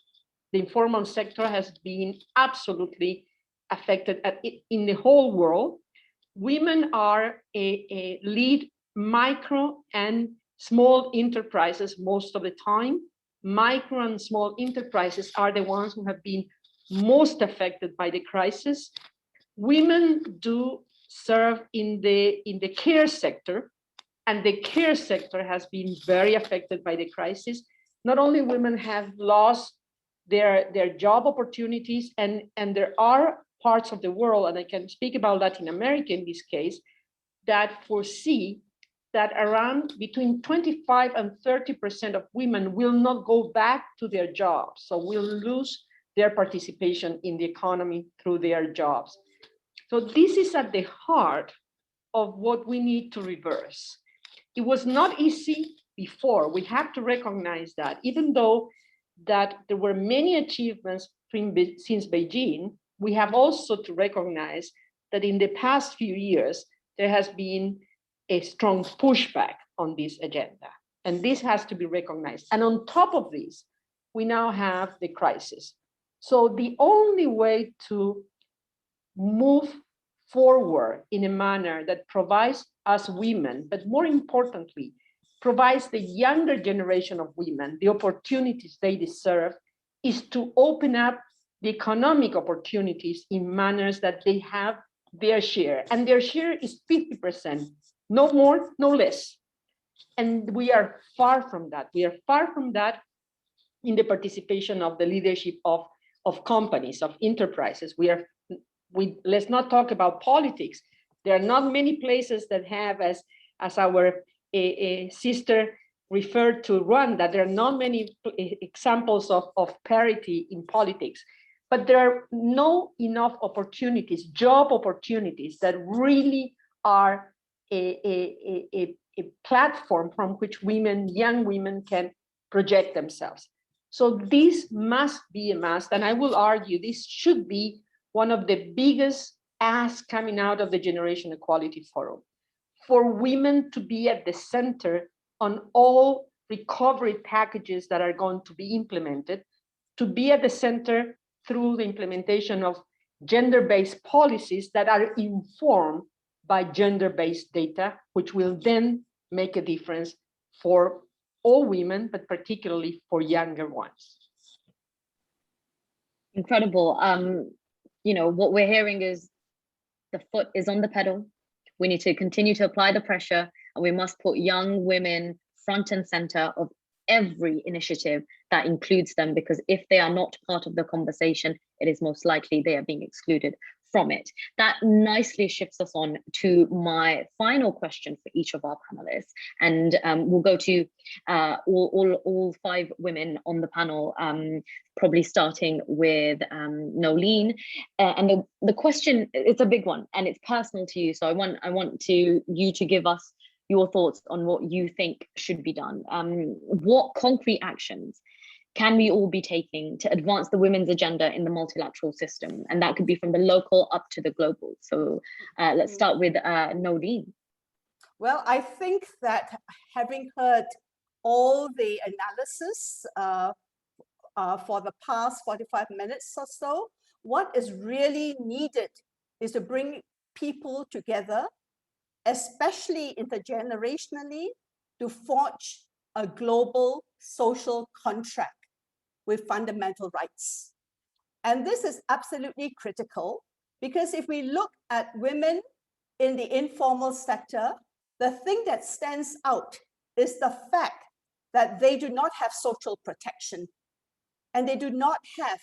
The informal sector has been absolutely affected in the whole world. Women are a lead micro and small enterprises most of the time. Micro and small enterprises are the ones who have been most affected by the crisis. Women do serve in the care sector, and the care sector has been very affected by the crisis. Not only women have lost their job opportunities, and there are parts of the world, and I can speak about Latin America in this case, that foresee that around between 25 and 30% of women will not go back to their jobs, so will lose their participation in the economy through their jobs. So this is at the heart of what we need to reverse. It was not easy before. We have to recognize that, even though that there were many achievements since Beijing, we have also to recognize that in the past few years, there has been a strong pushback on this agenda. And this has to be recognized. And on top of this, we now have the crisis. So the only way to move forward in a manner that provides us women, but more importantly, provides the younger generation of women the opportunities they deserve, is to open up the economic opportunities in manners that they have their share. And their share is 50%, no more, no less. And we are far from that. We are far from that in the participation of the leadership of companies, of enterprises. Let's not talk about politics. There are not many places that have, as our sister referred to Rwanda, there are not many examples of parity in politics, but there are no enough opportunities, job opportunities that really are a platform from which women, young women, can project themselves. So this must be a must, and I will argue this should be one of the biggest asks coming out of the Generation Equality Forum, for women to be at the center on all recovery packages that are going to be implemented, to be at the center through the implementation of gender-based policies that are informed by gender-based data, which will then make a difference for all women, but particularly for younger ones. Incredible. You know, what we're hearing is the foot is on the pedal. We need to continue to apply the pressure, and we must put young women front and center of every initiative that includes them, because if they are not part of the conversation, it is most likely they are being excluded from it. That nicely shifts us on to my final question for each of our panelists, and we'll go to all 5 women on the panel, probably starting with Nolene. And the question, it's a big one and it's personal to you, so I want you to give us your thoughts on what you think should be done. What concrete actions can we all be taking to advance the women's agenda in the multilateral system? And that could be from the local up to the global. So let's start with Nolene. Well, I think that having heard all the analysis for the past 45 minutes or so, what is really needed is to bring people together, especially intergenerationally, to forge a global social contract with fundamental rights. And this is absolutely critical, because if we look at women in the informal sector, the thing that stands out is the fact that they do not have social protection, and they do not have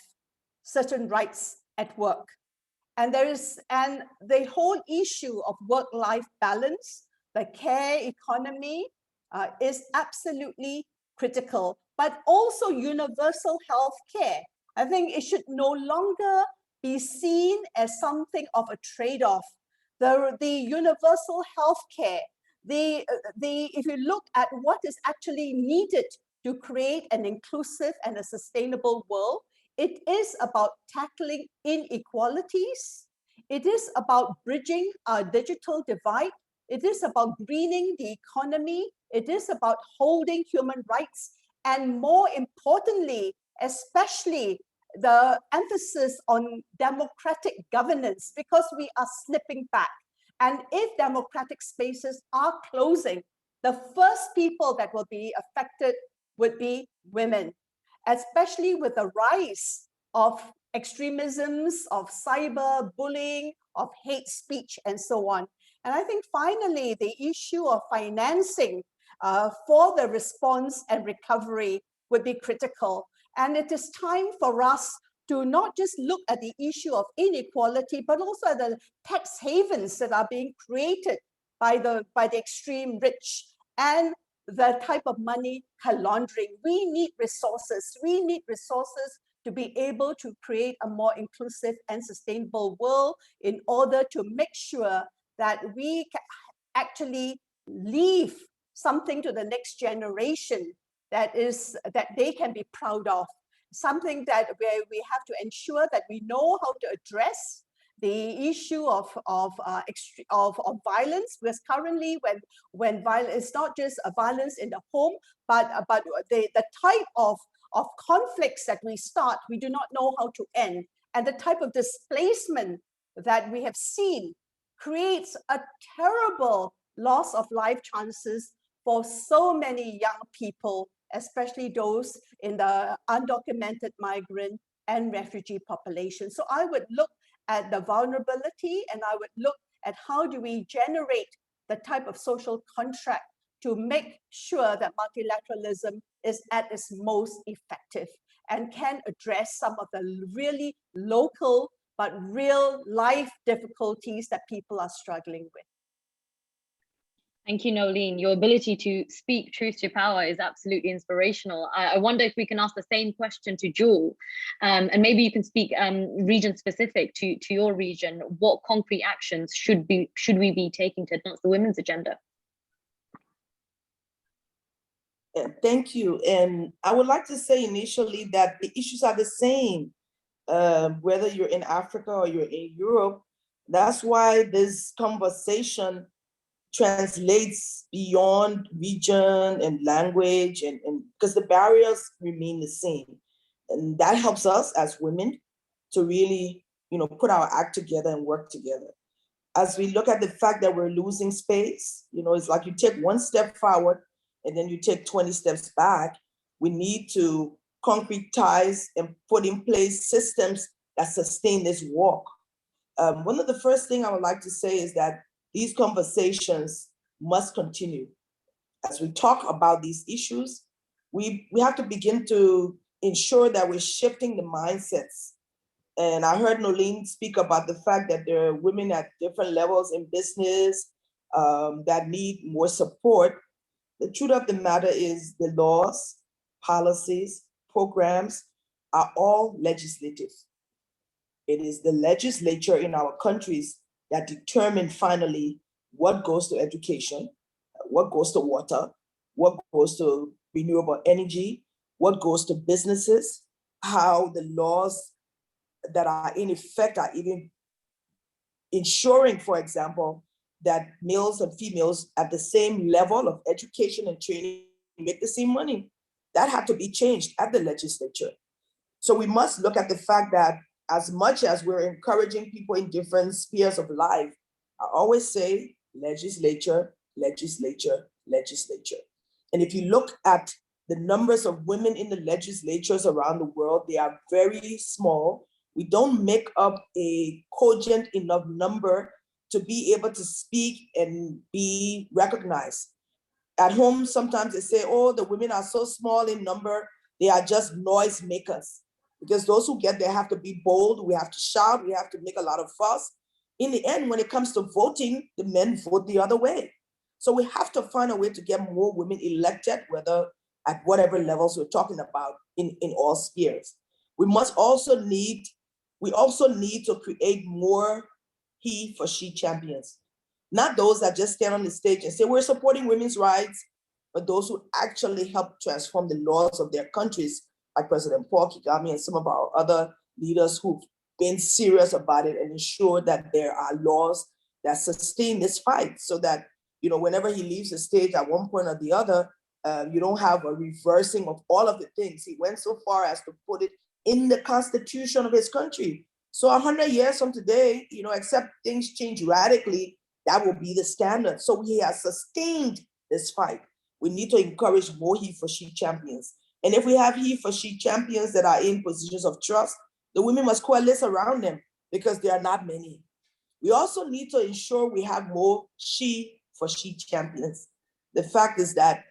certain rights at work. And the whole issue of work-life balance, the care economy is absolutely critical, but also universal health care. I think it should no longer be seen as something of a trade-off. The universal health care, if you look at what is actually needed to create an inclusive and a sustainable world, it is about tackling inequalities. It is about bridging our digital divide. It is about greening the economy. It is about holding human rights. And more importantly, especially the emphasis on democratic governance, because we are slipping back. And if democratic spaces are closing, the first people that will be affected would be women, especially with the rise of extremisms, of cyber bullying, of hate speech, and so on. And I think finally, the issue of financing for the response and recovery would be critical. And it is time for us to not just look at the issue of inequality, but also at the tax havens that are being created by the extreme rich and the type of money laundering. We need resources. We need resources to be able to create a more inclusive and sustainable world in order to make sure that we can actually leave something to the next generation that they can be proud of. Something that where we have to ensure that we know how to address the issue of violence, because currently when violence, it's not just a violence in the home, but the type of conflicts that we start, we do not know how to end. And the type of displacement that we have seen creates a terrible loss of life chances for so many young people, especially those in the undocumented migrant and refugee population. So I would look at the vulnerability, and I would look at how do we generate the type of social contract to make sure that multilateralism is at its most effective and can address some of the really local but real life difficulties that people are struggling with. Thank you, Nolene. Your ability to speak truth to power is absolutely inspirational. I wonder if we can ask the same question to Jewel, and maybe you can speak region specific to your region. What concrete actions should we be taking to advance the women's agenda? Thank you. And I would like to say initially that the issues are the same, whether you're in Africa or you're in Europe. That's why this conversation translates beyond region and language, and because the barriers remain the same. And that helps us as women to really, put our act together and work together. As we look at the fact that we're losing space, it's like you take one step forward and then you take 20 steps back. We need to concretize and put in place systems that sustain this walk. One of the first things I would like to say is that these conversations must continue. As we talk about these issues, we have to begin to ensure that we're shifting the mindsets. And I heard Nolene speak about the fact that there are women at different levels in business that need more support. The truth of the matter is the laws, policies, programs are all legislative. It is the legislature in our countries that determine finally what goes to education, what goes to water, what goes to renewable energy, what goes to businesses, how the laws that are in effect are even ensuring, for example, that males and females at the same level of education and training make the same money. That had to be changed at the legislature. So we must look at the fact that as much as we're encouraging people in different spheres of life, I always say legislature, legislature, legislature. And if you look at the numbers of women in the legislatures around the world, they are very small. We don't make up a cogent enough number to be able to speak and be recognized. At home, sometimes they say, oh, the women are so small in number, they are just noise makers. Because those who get there have to be bold, we have to shout, we have to make a lot of fuss. In the end, when it comes to voting, the men vote the other way. So we have to find a way to get more women elected, whether at whatever levels we're talking about in all spheres. We also need to create more he for she champions. Not those that just stand on the stage and say, we're supporting women's rights, but those who actually help transform the laws of their countries, like President Paul Kagame and some of our other leaders who've been serious about it and ensure that there are laws that sustain this fight so that, whenever he leaves the stage at one point or the other, you don't have a reversing of all of the things. He went so far as to put it in the constitution of his country. So 100 years from today, except things change radically, that will be the standard. So he has sustained this fight. We need to encourage more he for she champions. And if we have he for she champions that are in positions of trust, the women must coalesce around them because there are not many. We also need to ensure we have more she for she champions. The fact is that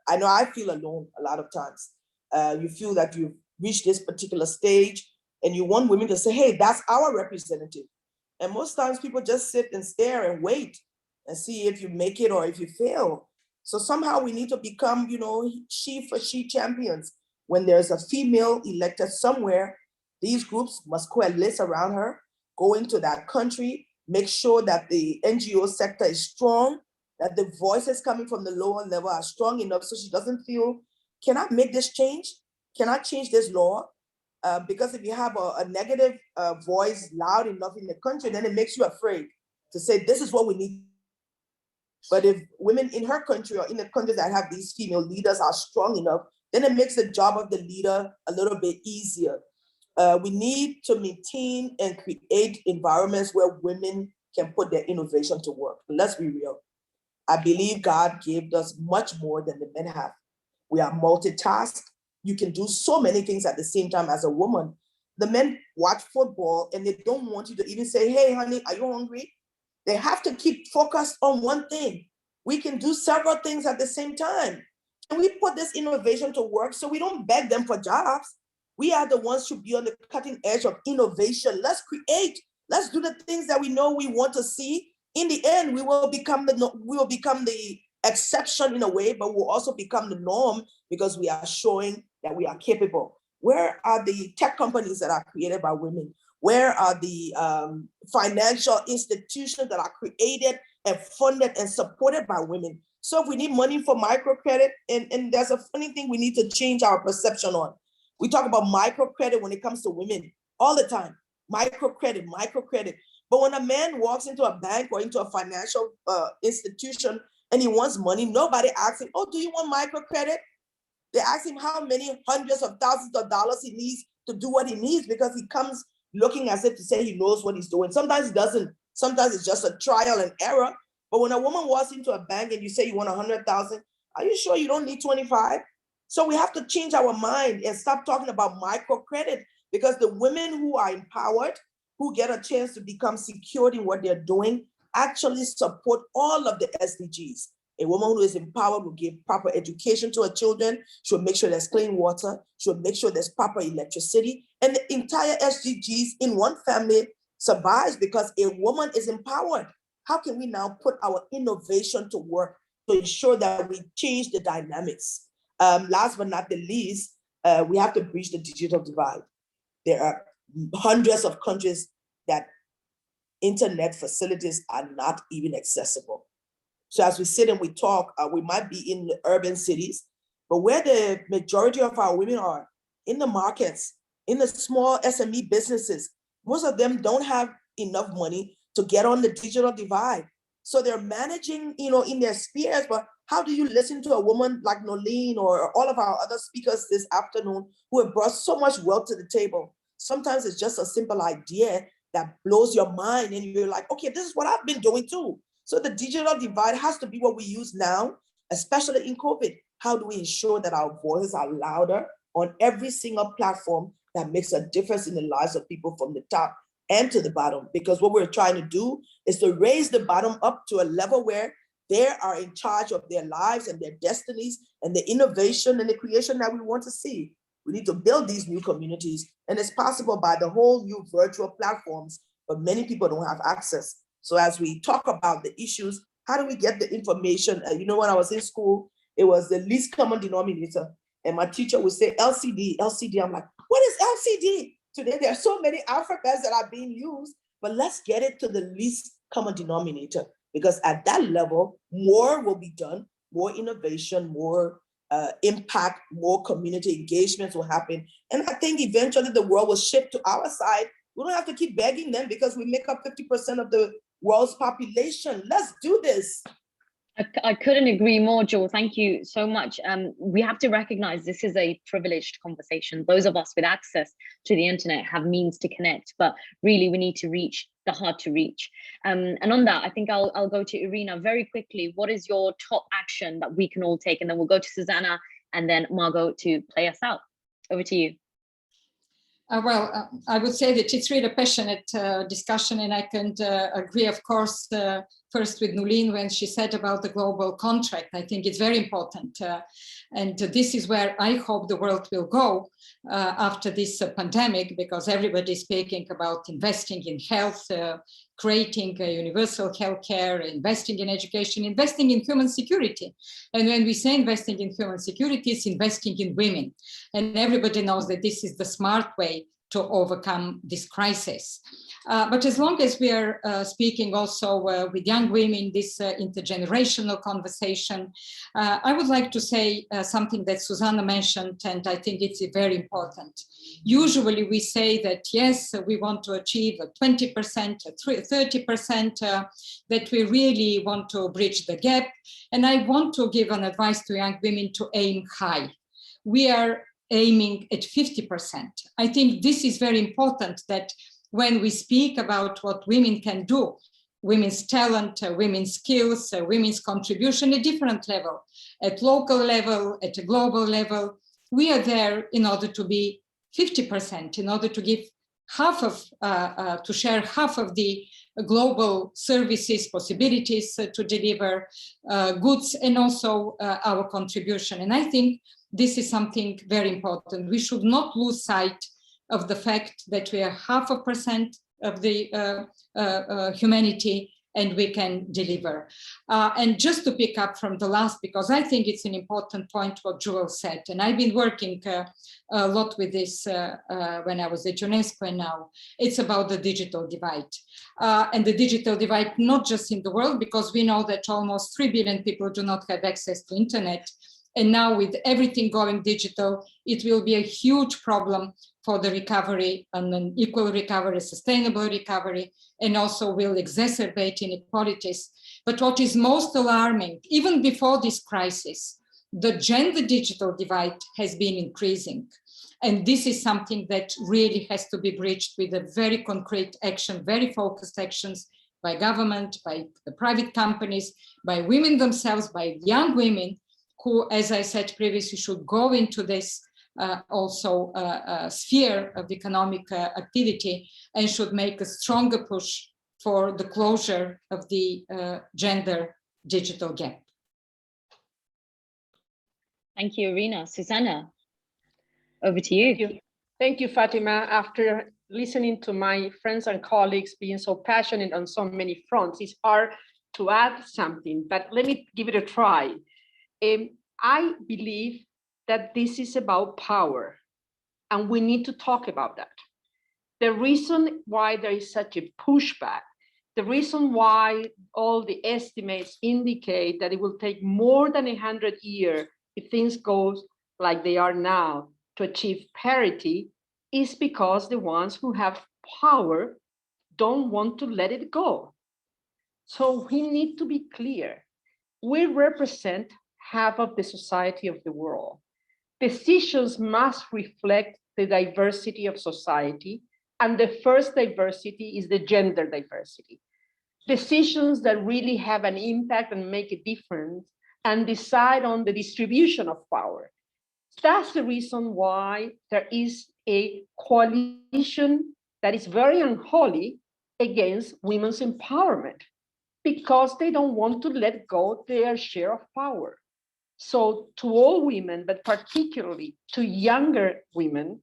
I know I feel alone a lot of times. You feel that you've reached this particular stage and you want women to say, hey, that's our representative. And most times people just sit and stare and wait and see if you make it or if you fail. So somehow we need to become, she for she champions. When there's a female elected somewhere, these groups must coalesce around her, go into that country, make sure that the NGO sector is strong, that the voices coming from the lower level are strong enough so she doesn't feel, can I make this change? Can I change this law? Because if you have a negative voice loud enough in the country, then it makes you afraid to say, this is what we need. But if women in her country or in the countries that have these female leaders are strong enough, then it makes the job of the leader a little bit easier. We need to maintain and create environments where women can put their innovation to work. Let's be real. I believe God gave us much more than the men have. We are multitask. You can do so many things at the same time as a woman. The men watch football and they don't want you to even say, hey, honey, are you hungry? They have to keep focused on one thing. We can do several things at the same time. And we put this innovation to work so we don't beg them for jobs. We are the ones who be on the cutting edge of innovation. Let's create. Let's do the things that we know we want to see in the end, we will become the exception in a way, but we'll also become the norm because we are showing that we are capable. Where are the tech companies that are created by women? Where are the financial institutions that are created and funded and supported by women? So if we need money for microcredit, and there's a funny thing we need to change our perception on. We talk about microcredit when it comes to women all the time. Microcredit, microcredit. But when a man walks into a bank or into a financial institution and he wants money, nobody asks him, oh, do you want microcredit? They ask him how many hundreds of thousands of dollars he needs to do what he needs, because he comes looking as if to say he knows what he's doing. Sometimes he doesn't. Sometimes it's just a trial and error. But when a woman walks into a bank and you say you want 100,000, are you sure you don't need 25? So we have to change our mind and stop talking about microcredit, because the women who are empowered, who get a chance to become secured in what they're doing, actually support all of the SDGs. A woman who is empowered will give proper education to her children. She'll make sure there's clean water. She'll make sure there's proper electricity. And the entire SDGs in one family survives because a woman is empowered. How can we now put our innovation to work to ensure that we change the dynamics? Last but not the least, we have to bridge the digital divide. There are hundreds of countries that internet facilities are not even accessible. So as we sit and we talk, we might be in the urban cities, but where the majority of our women are, in the markets, in the small SME businesses, most of them don't have enough money to get on the digital divide. So they're managing, in their spheres, but how do you listen to a woman like Nolene or all of our other speakers this afternoon who have brought so much wealth to the table? Sometimes it's just a simple idea that blows your mind and you're like, okay, this is what I've been doing too. So the digital divide has to be what we use now, especially in COVID. How do we ensure that our voices are louder on every single platform that makes a difference in the lives of people from the top and to the bottom? Because what we're trying to do is to raise the bottom up to a level where they are in charge of their lives and their destinies and the innovation and the creation that we want to see. We need to build these new communities, and it's possible by the whole new virtual platforms, but many people don't have access. So as we talk about the issues, how do we get the information? When I was in school, it was the least common denominator. And my teacher would say LCD, LCD. I'm like, what is LCD? Today, there are so many alphabets that are being used, but let's get it to the least common denominator, because at that level, more will be done, more innovation, more impact, more community engagements will happen. And I think eventually the world will shift to our side. We don't have to keep begging them because we make up 50% of the world's population. Let's do this. I couldn't agree more, Joel. Thank you so much. We have to recognize this is a privileged conversation. Those of us with access to the internet have means to connect, but really we need to reach the hard to reach. And on that, I think I'll go to Irina very quickly. What is your top action that we can all take? And then we'll go to Susanna and then Margot to play us out. Over to you. I would say that it's really a passionate discussion, and I can agree, of course, first with Nolene when she said about the global contract. I think it's very important. And this is where I hope the world will go after this pandemic, because everybody is speaking about investing in health, creating a universal healthcare, investing in education, investing in human security. And when we say investing in human security, it's investing in women. And everybody knows that this is the smart way to overcome this crisis. But as long as we are speaking also with young women, this intergenerational conversation, I would like to say something that Susanna mentioned, and I think it's very important. Usually we say that, yes, we want to achieve 20%, 30%, that we really want to bridge the gap. And I want to give an advice to young women to aim high. We are aiming at 50%. I think this is very important, that when we speak about what women can do, women's talent, women's skills, women's contribution at different level, at local level, at a global level, we are there in order to be 50%, in order to give half of, to share half of the global services, possibilities to deliver goods, and also our contribution. And I think this is something very important. We should not lose sight of the fact that we are 0.5% of the humanity, and we can deliver. And just to pick up from the last, because I think it's an important point what Jewel said, and I've been working a lot with this when I was at UNESCO, and now it's about the digital divide. And the digital divide, not just in the world, because we know that almost 3 billion people do not have access to internet. And now with everything going digital, it will be a huge problem for the recovery and an equal recovery, sustainable recovery, and also will exacerbate inequalities. But what is most alarming, even before this crisis, the gender digital divide has been increasing. And this is something that really has to be bridged with a very concrete action, very focused actions by government, by the private companies, by women themselves, by young women who, as I said previously, should go into this sphere of economic activity and should make a stronger push for the closure of the gender digital gap. Thank you, Irina. Susanna, over to you. Thank you, Fatima. After listening to my friends and colleagues being so passionate on so many fronts, it's hard to add something, but let me give it a try. I believe that this is about power, and we need to talk about that. The reason why there is such a pushback, the reason why all the estimates indicate that it will take more than 100 years if things go like they are now to achieve parity, is because the ones who have power don't want to let it go. So we need to be clear. We represent half of the society of the world. Decisions must reflect the diversity of society, and the first diversity is the gender diversity. Decisions that really have an impact and make a difference and decide on the distribution of power. That's the reason why there is a coalition that is very unholy against women's empowerment, because they don't want to let go their share of power. So to all women, but particularly to younger women,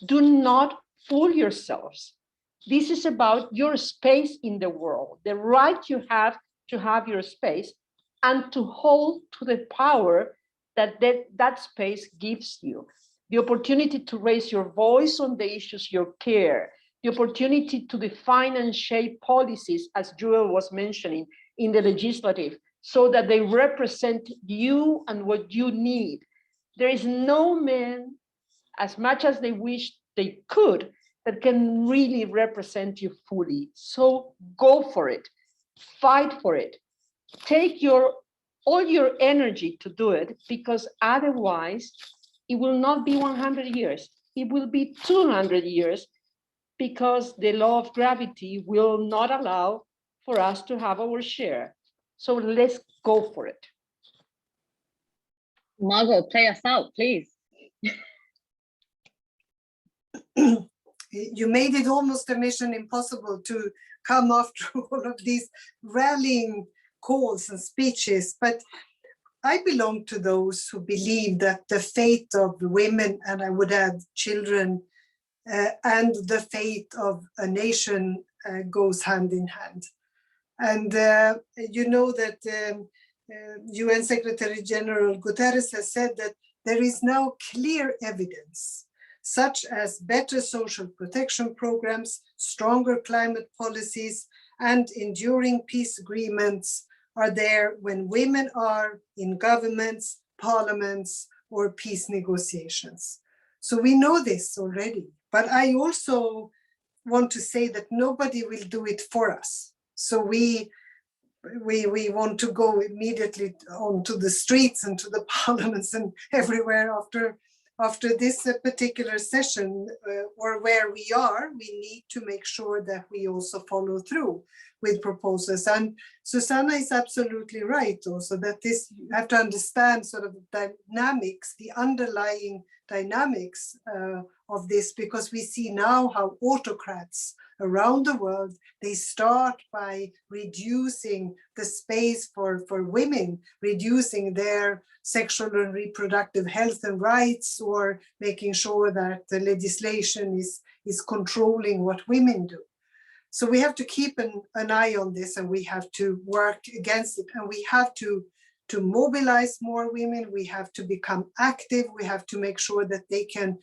do not fool yourselves. This is about your space in the world, the right you have to have your space and to hold to the power that space gives you. The opportunity to raise your voice on the issues you care, the opportunity to define and shape policies, as Jewel was mentioning, in the legislative, so that they represent you and what you need. There is no man, as much as they wish they could, that can really represent you fully. So go for it, fight for it, take all your energy to do it, because otherwise it will not be 100 years, it will be 200 years, because the law of gravity will not allow for us to have our share. So let's go for it. Margot, play us out, please. You made it almost a mission impossible to come after all of these rallying calls and speeches, but I belong to those who believe that the fate of women, and I would add children, and the fate of a nation goes hand in hand. And you know that UN Secretary General Guterres has said that there is now clear evidence, such as better social protection programs, stronger climate policies, and enduring peace agreements are there when women are in governments, parliaments, or peace negotiations. So we know this already, but I also want to say that nobody will do it for us. So we want to go immediately onto the streets and to the parliaments and everywhere after this particular session, or where we are, we need to make sure that we also follow through with proposals. And Susanna is absolutely right also that this, you have to understand sort of the dynamics, the underlying dynamics of this, because we see now how autocrats around the world, they start by reducing the space for women, reducing their sexual and reproductive health and rights, or making sure that the legislation is controlling what women do. So we have to keep an eye on this, and we have to work against it, and we have to mobilize more women. We have to become active. We have to make sure that they can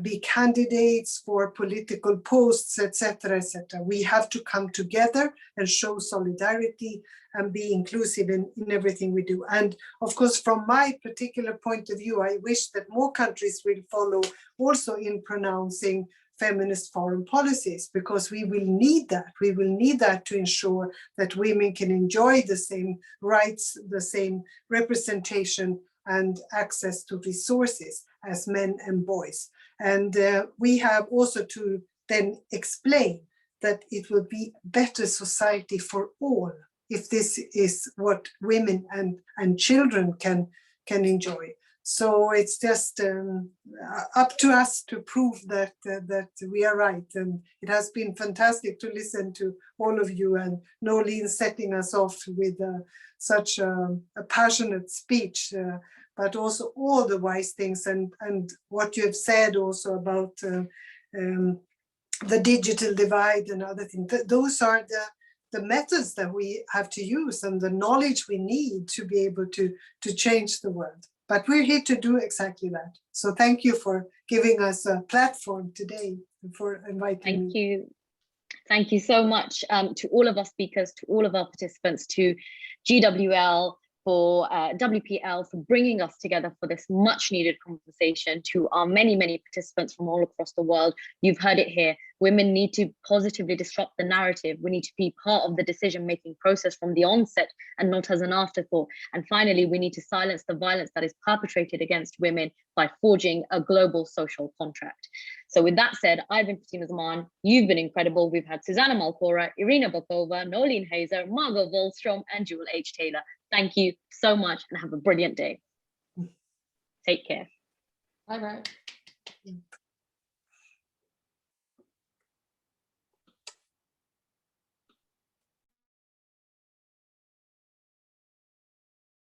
be candidates for political posts, etc., etc. We have to come together and show solidarity and be inclusive in everything we do. And of course, from my particular point of view, I wish that more countries will follow also in pronouncing feminist foreign policies, because we will need that. We will need that to ensure that women can enjoy the same rights, the same representation and access to resources as men and boys. And we have also to then explain that it will be better society for all if this is what women and children can enjoy. So it's just up to us to prove that we are right. And it has been fantastic to listen to all of you, and Nolene setting us off with such a passionate speech, but also all the wise things and what you have said also about the digital divide and other things. Those are the methods that we have to use and the knowledge we need to be able to change the world. But we're here to do exactly that. So thank you for giving us a platform today, for inviting me. Thank you. Thank you so much to all of our speakers, to all of our participants, to GWL, for WPL, for bringing us together for this much needed conversation, to our many, many participants from all across the world. You've heard it here. Women need to positively disrupt the narrative. We need to be part of the decision-making process from the onset and not as an afterthought. And finally, we need to silence the violence that is perpetrated against women by forging a global social contract. So with that said, I've been Fatima Zaman. You've been incredible. We've had Susanna Malkora, Irina Bokova, Nolene Hazer, Margot Wallstrom, and Jewel H. Taylor. Thank you so much and have a brilliant day. Take care. Bye-bye.